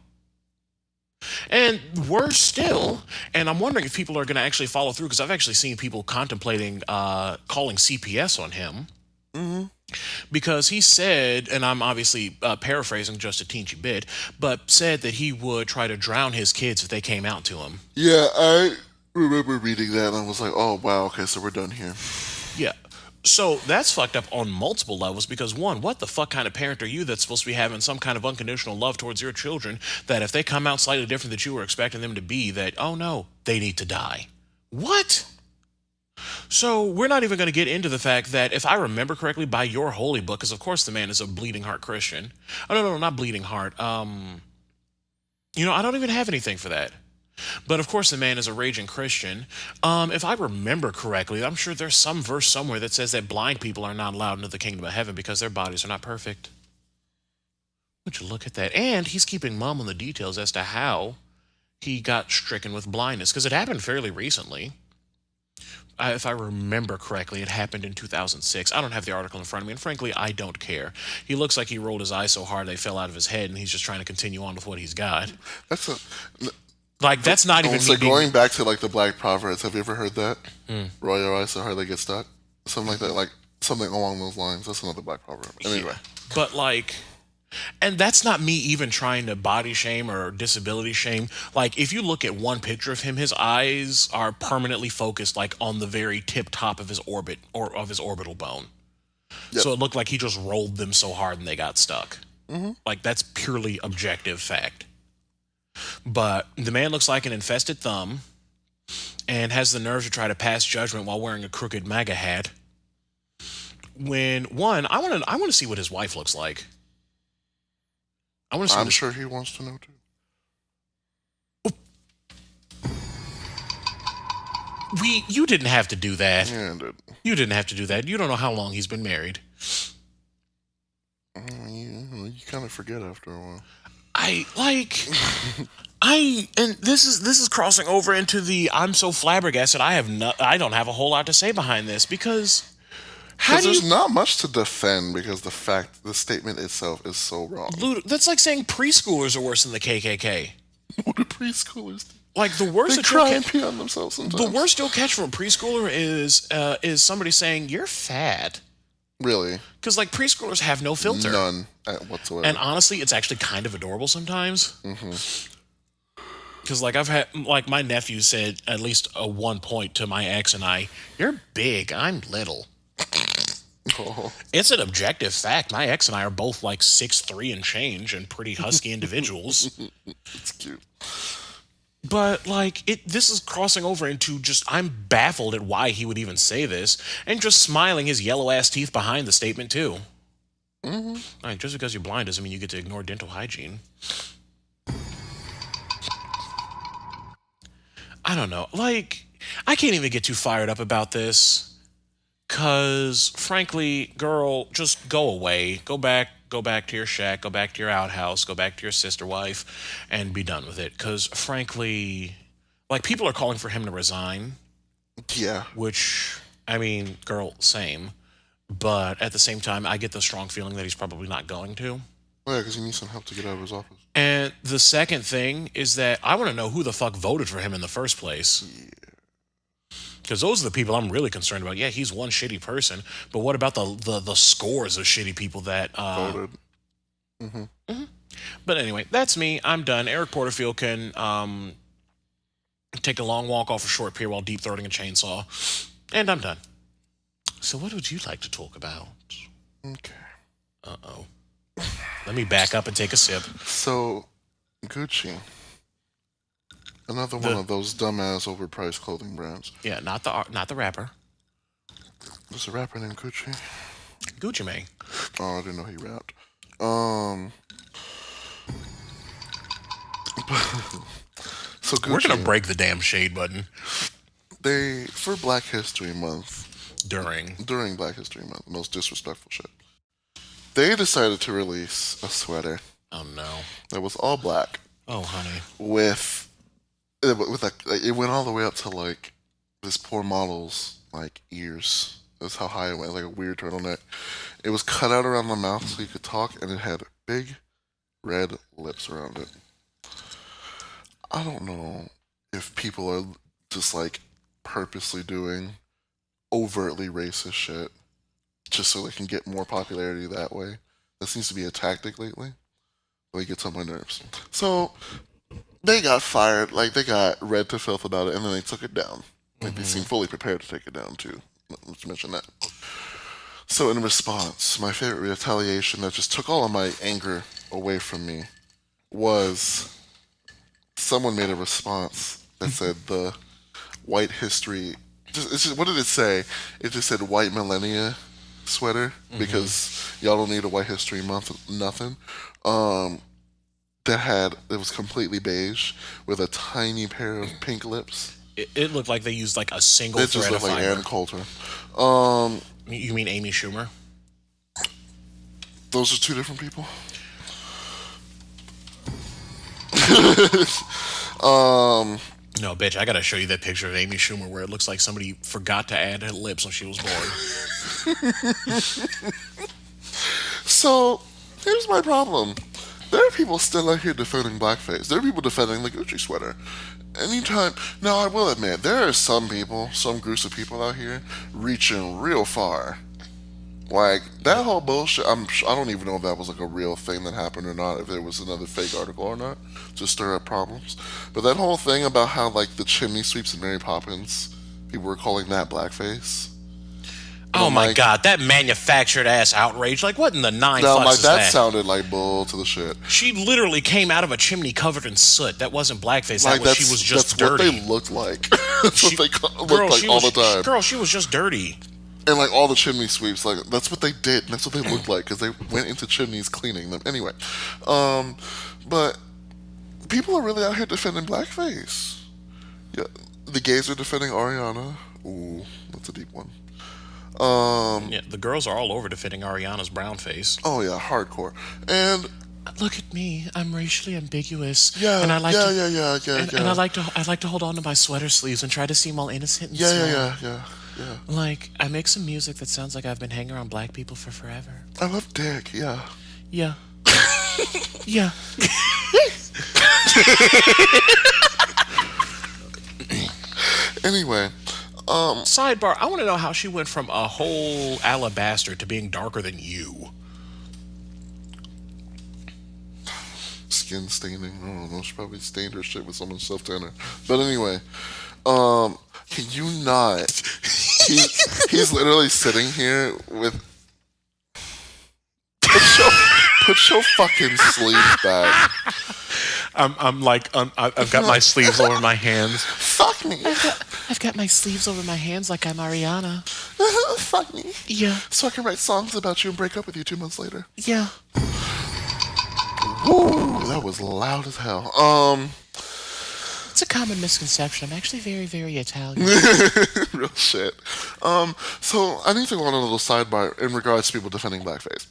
And worse still, and I'm wondering if people are going to actually follow through, because I've actually seen people contemplating calling CPS on him. Mm-hmm. Because he said, and I'm obviously paraphrasing just a teensy bit, but said that he would try to drown his kids if they came out to him. Yeah, I remember reading that and I was like, oh wow, okay, so we're done here. Yeah. So that's fucked up on multiple levels, because one, what the fuck kind of parent are you that's supposed to be having some kind of unconditional love towards your children, that if they come out slightly different than you were expecting them to be, that, oh no, they need to die? What? So we're not even going to get into the fact that, if I remember correctly, by your holy book, because of course the man is a bleeding heart Christian. Oh, no, not bleeding heart. I don't even have anything for that. But of course, the man is a raging Christian. If I remember correctly, I'm sure there's some verse somewhere that says that blind people are not allowed into the kingdom of heaven because their bodies are not perfect. Would you look at that? And he's keeping mum on the details as to how he got stricken with blindness, because it happened fairly recently. If I remember correctly, it happened in 2006. I don't have the article in front of me, and frankly, I don't care. He looks like he rolled his eyes so hard they fell out of his head, and he's just trying to continue on with what he's got. That's not even so going back to like the Black Proverbs. Have you ever heard that? Roll your eyes so hard they get stuck. Something like that, like something along those lines. That's another Black Proverb. Anyway, but and that's not me even trying to body shame or disability shame. Like, if you look at one picture of him, his eyes are permanently focused, like, on the very tip top of his orbit or of his orbital bone. Yep. So it looked like he just rolled them so hard and they got stuck. Mm-hmm. Like, that's purely objective fact. But the man looks like an infested thumb and has the nerve to try to pass judgment while wearing a crooked MAGA hat. I want to see what his wife looks like. I'm sure he wants to know too. You didn't have to do that. Yeah, I did. You didn't have to do that. You don't know how long he's been married. You kind of forget after a while. And this is crossing over into the I'm so flabbergasted I don't have a whole lot to say behind this, because there's not much to defend, because the statement itself is so wrong. That's like saying preschoolers are worse than the KKK. What do preschoolers do? Like, the worst they cry and pee on themselves sometimes. The worst you'll catch from a preschooler is somebody saying you're fat. Really? Because like preschoolers have no filter, none whatsoever. And honestly, it's actually kind of adorable sometimes. Because like I've had my nephew said at least at one point to my ex and I, "You're big, I'm little." Oh. It's an objective fact. My ex and I are both like 6'3" and change and pretty husky individuals. It's cute. But this is crossing over into just, I'm baffled at why he would even say this, and just smiling his yellow ass teeth behind the statement too. Like, just because you're blind doesn't mean you get to ignore dental hygiene. I don't know. Like, I can't even get too fired up about this. Cause frankly, girl, just go away. Go back to your shack, go back to your outhouse, go back to your sister wife, and be done with it. Cause frankly, like, people are calling for him to resign. Yeah. Which, I mean, girl, same. But at the same time, I get the strong feeling that he's probably not going to. Oh, yeah, because he needs some help to get out of his office. And the second thing is that I want to know who the fuck voted for him in the first place. Yeah. Because those are the people I'm really concerned about. Yeah, he's one shitty person, but what about the scores of shitty people that voted? But anyway, that's me. I'm done. Eric Porterfield can take a long walk off a short pier while deep throating a chainsaw, and I'm done. So what would you like to talk about? Okay. Uh-oh. Let me back up and take a sip. So, Gucci. Another one of those dumbass overpriced clothing brands. Yeah, not the rapper. There's a rapper named Gucci. Gucci Mane. Oh, I didn't know he rapped. So Gucci, we're gonna break the damn shade button. They, for Black History Month, during Black History Month, the most disrespectful shit, they decided to release a sweater. Oh no! That was all black. Oh honey. It went all the way up to like this poor model's like ears. That's how high it went, like a weird turtleneck. It was cut out around the mouth so you could talk, and it had big red lips around it. I don't know if people are just like purposely doing overtly racist shit just so they can get more popularity that way. That seems to be a tactic lately. It gets on my nerves. So they got fired, like they got read to filth about it, and then they took it down. Like they seemed fully prepared to take it down too. Let's mention that. So in response, my favorite retaliation that just took all of my anger away from me was someone made a response that said the white history. What did it say? It just said white millennia sweater because y'all don't need a white history month. Nothing. it was completely beige with a tiny pair of pink lips. It looked like they used like a single It just thread of looked like fiber. Ann Coulter. You mean Amy Schumer? Those are two different people. No, bitch, I gotta show you that picture of Amy Schumer where it looks like somebody forgot to add her lips when she was born. So, here's my problem. There are people still out here defending blackface. There are people defending the Gucci sweater. Anytime. Now, I will admit, there are some groups of people out here reaching real far. Like, that whole bullshit, I don't even know if that was like a real thing that happened or not, if it was another fake article or not, to stir up problems. But that whole thing about how, like, the chimney sweeps and Mary Poppins, people were calling that blackface. Oh my god, that manufactured ass outrage. Like, what in the nine No, fucks like, is that that? sounded like bull to the shit. She literally came out of a chimney covered in soot. That wasn't blackface. That was, she was just that's dirty. what they looked like. That's what they looked like all the time. Girl, she was just dirty. And like all the chimney sweeps, like that's what they did. And that's what they looked like because they went into chimneys cleaning them. Anyway, but people are really out here defending blackface. Yeah, the gays are defending Ariana. Ooh, that's a deep one. Yeah, the girls are all over defending Ariana's brown face. Oh yeah, hardcore. And look at me, I'm racially ambiguous. yeah, and I like to, yeah. And I like to hold on to my sweater sleeves and try to seem all innocent and small. Yeah. Like, I make some music that sounds like I've been hanging around black people for forever. I love dick, yeah. Yeah. Yeah. Anyway, sidebar, I want to know how she went from a whole alabaster to being darker than you. Skin staining. I don't know. She probably stained her shit with someone's self tanner. But anyway, can you not? He's literally sitting here with. Put your fucking sleeve back. I've got my sleeves over my hands. Fuck me. I've got my sleeves over my hands like I'm Ariana. Fuck me. Yeah. So I can write songs about you and break up with you 2 months later. Yeah. Woo, that was loud as hell. It's a common misconception. I'm actually very, very Italian. Real shit. So I need to go on a little sidebar in regards to people defending blackface.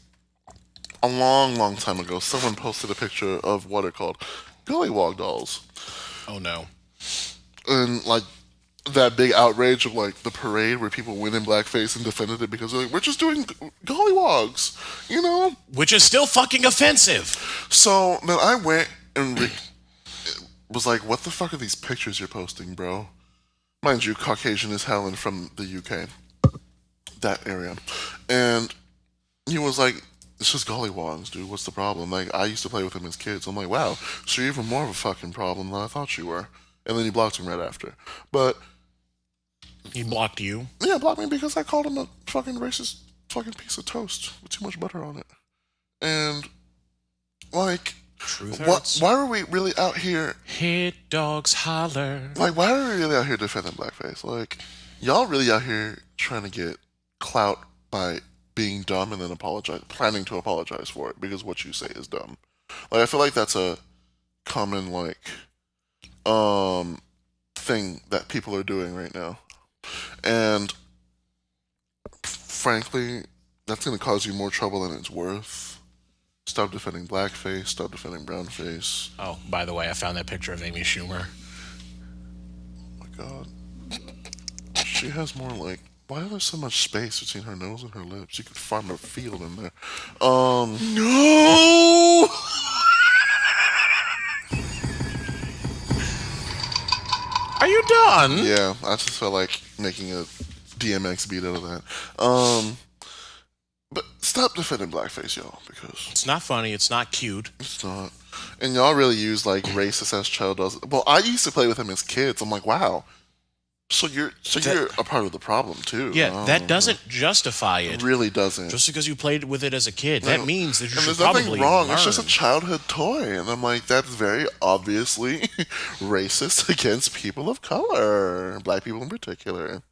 A long time ago, someone posted a picture of what are called Gollywog dolls. Oh no. And like that big outrage of like the parade where people went in blackface and defended it because they're like, we're just doing gollywogs, you know? Which is still fucking offensive. So then I went and was like, what the fuck are these pictures you're posting, bro? Mind you, Caucasian as hell and from the UK. That area. And he was like, it's just gollywogs, dude. What's the problem? Like, I used to play with him as kids. I'm like, wow, so you're even more of a fucking problem than I thought you were. And then he blocked him right after. But he blocked you? Yeah, blocked me because I called him a fucking racist fucking piece of toast with too much butter on it. And like, why are we really out here? Hit dogs holler. Like, why are we really out here defending blackface? Like, y'all really out here trying to get clout by being dumb and then planning to apologize for it because what you say is dumb. Like, I feel like that's a common thing that people are doing right now, and frankly, that's going to cause you more trouble than it's worth. Stop defending blackface. Stop defending brownface. Oh, by the way, I found that picture of Amy Schumer. Oh my god, she has more like. Why is there so much space between her nose and her lips? You could farm a field in there. No! Are you done? Yeah, I just felt like making a DMX beat out of that. But stop defending blackface, y'all, because it's not funny. It's not cute. It's not. And y'all really use like racist as child does. Well, I used to play with him as kids. I'm like, wow. So you're a part of the problem too. Yeah, that doesn't justify it. It really doesn't. Just because you played with it as a kid, that means that you should probably. There's nothing wrong. learn. It's just a childhood toy, and I'm like, that's very obviously racist against people of color, black people in particular.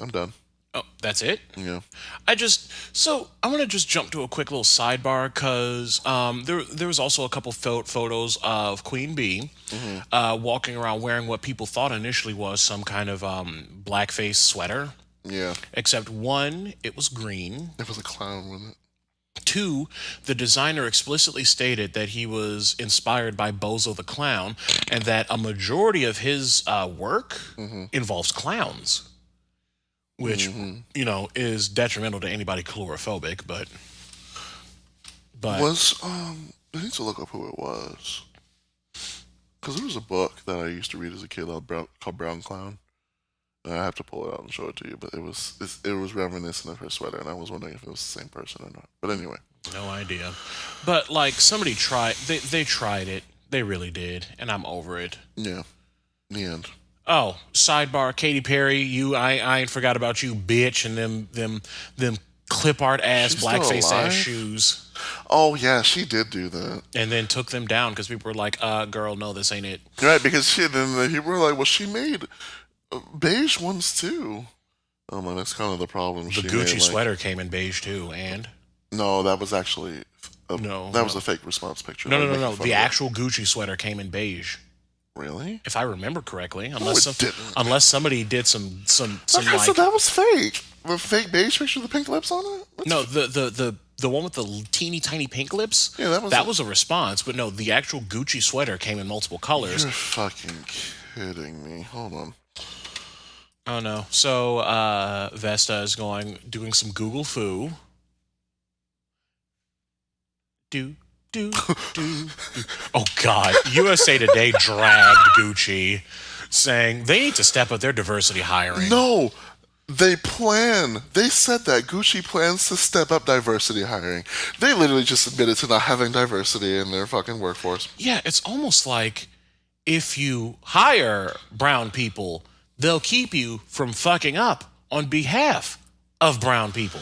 I'm done. Oh, that's it? Yeah. I want to just jump to a quick little sidebar because there was also a couple photos of Queen Bee walking around wearing what people thought initially was some kind of blackface sweater. Yeah. Except one, it was green. It was a clown, wasn't it? Two, the designer explicitly stated that he was inspired by Bozo the Clown and that a majority of his work involves clowns, which, is detrimental to anybody chlorophobia, but I need to look up who it was. Because there was a book that I used to read as a kid called Brown Clown. And I have to pull it out and show it to you, but it was reminiscent of her sweater, and I was wondering if it was the same person or not. But anyway. No idea. But, like, somebody tried, they tried it. They really did, and I'm over it. Yeah. The end. Oh, sidebar, Katy Perry, I ain't forgot about you, bitch, and them clip art ass, She's blackface still alive? ass shoes. Oh, yeah, she did do that. And then took them down because people were like, girl, no, this ain't it. Right, because then the people were like, well, she made beige ones too. Oh man, that's kind of the problem. The Gucci sweater came in beige too, and? No, that was actually was a fake response picture. No. The actual Gucci sweater came in beige. Really? If I remember correctly, didn't. Unless somebody did some Okay, so that was fake. The fake beige picture with the pink lips on it? No, the one with the teeny tiny pink lips. Yeah, that was a response. But no, the actual Gucci sweater came in multiple colors. You're fucking kidding me. Hold on. Oh no. So Vesta is doing some Google foo. Do. Oh God. USA Today dragged Gucci, saying they need to step up their diversity hiring. No. They said that Gucci plans to step up diversity hiring. They literally just admitted to not having diversity in their fucking workforce. Yeah, it's almost like if you hire brown people, they'll keep you from fucking up on behalf of brown people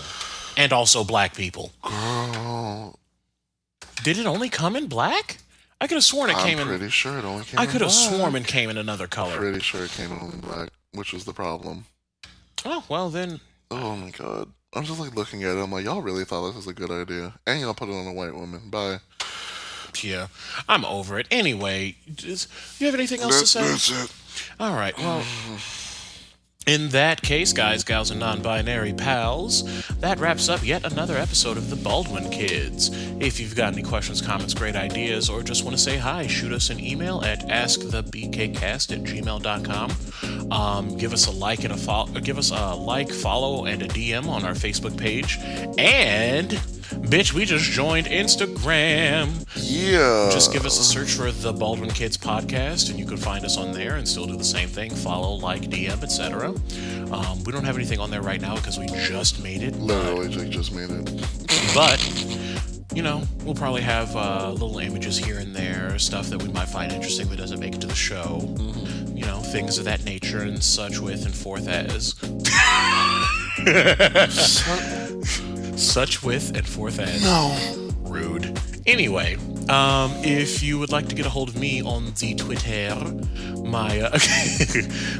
and also black people. Girl. Did it only come in black? I could have sworn it came in... I'm pretty sure it only came in black. I could have sworn it came in another color. I'm pretty sure it came in black, which was the problem. Oh, well then... Oh my God. I'm just like looking at it, I'm like, y'all really thought this was a good idea. And y'all put it on a white woman. Bye. Yeah, I'm over it. Anyway, do you have anything else to say? That's it. All right, well... In that case, guys, gals, and non-binary pals, that wraps up yet another episode of the Baldwin Kids. If you've got any questions, comments, great ideas, or just want to say hi, shoot us an email at askthebkcast@gmail.com. Give us a like and follow, and a DM on our Facebook page. And, bitch, we just joined Instagram. Yeah. Just give us a search for the Baldwin Kids podcast, and you can find us on there and still do the same thing. Follow, like, DM, etc. We don't have anything on there right now because we just made it. Literally, Jake just made it. But, we'll probably have little images here and there, stuff that we might find interesting that doesn't make it to the show. Mm-hmm. Things of that nature and such with and forth as. Such with and forth as. No. Rude. Anyway, if you would like to get a hold of me on the Twitter, my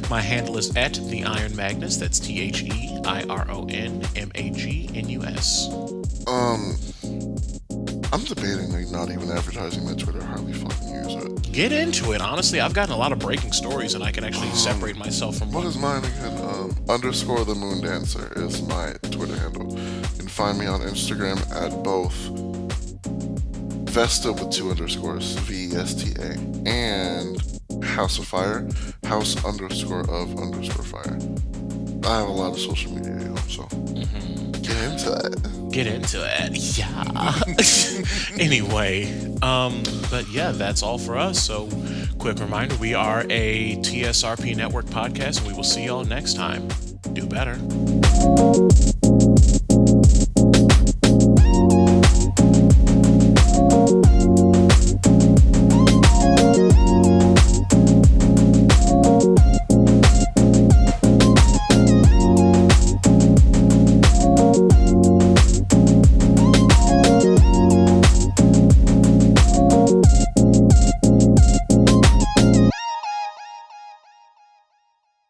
my handle is at the Iron Magnus. That's THEIRONMAGNUS. I'm debating like not even advertising my Twitter. I hardly fucking use it. Get into it. Honestly, I've gotten a lot of breaking stories, and I can actually separate myself from. What is mine again? _ the Moon Dancer is my Twitter handle. You can find me on Instagram at both Vesta with 2 underscores, VESTA, and House of Fire, House _ Fire. I have a lot of social media, so get into it. Get into it, yeah. Anyway, but yeah, that's all for us. So, quick reminder, we are a TSRP Network podcast, and we will see y'all next time. Do better.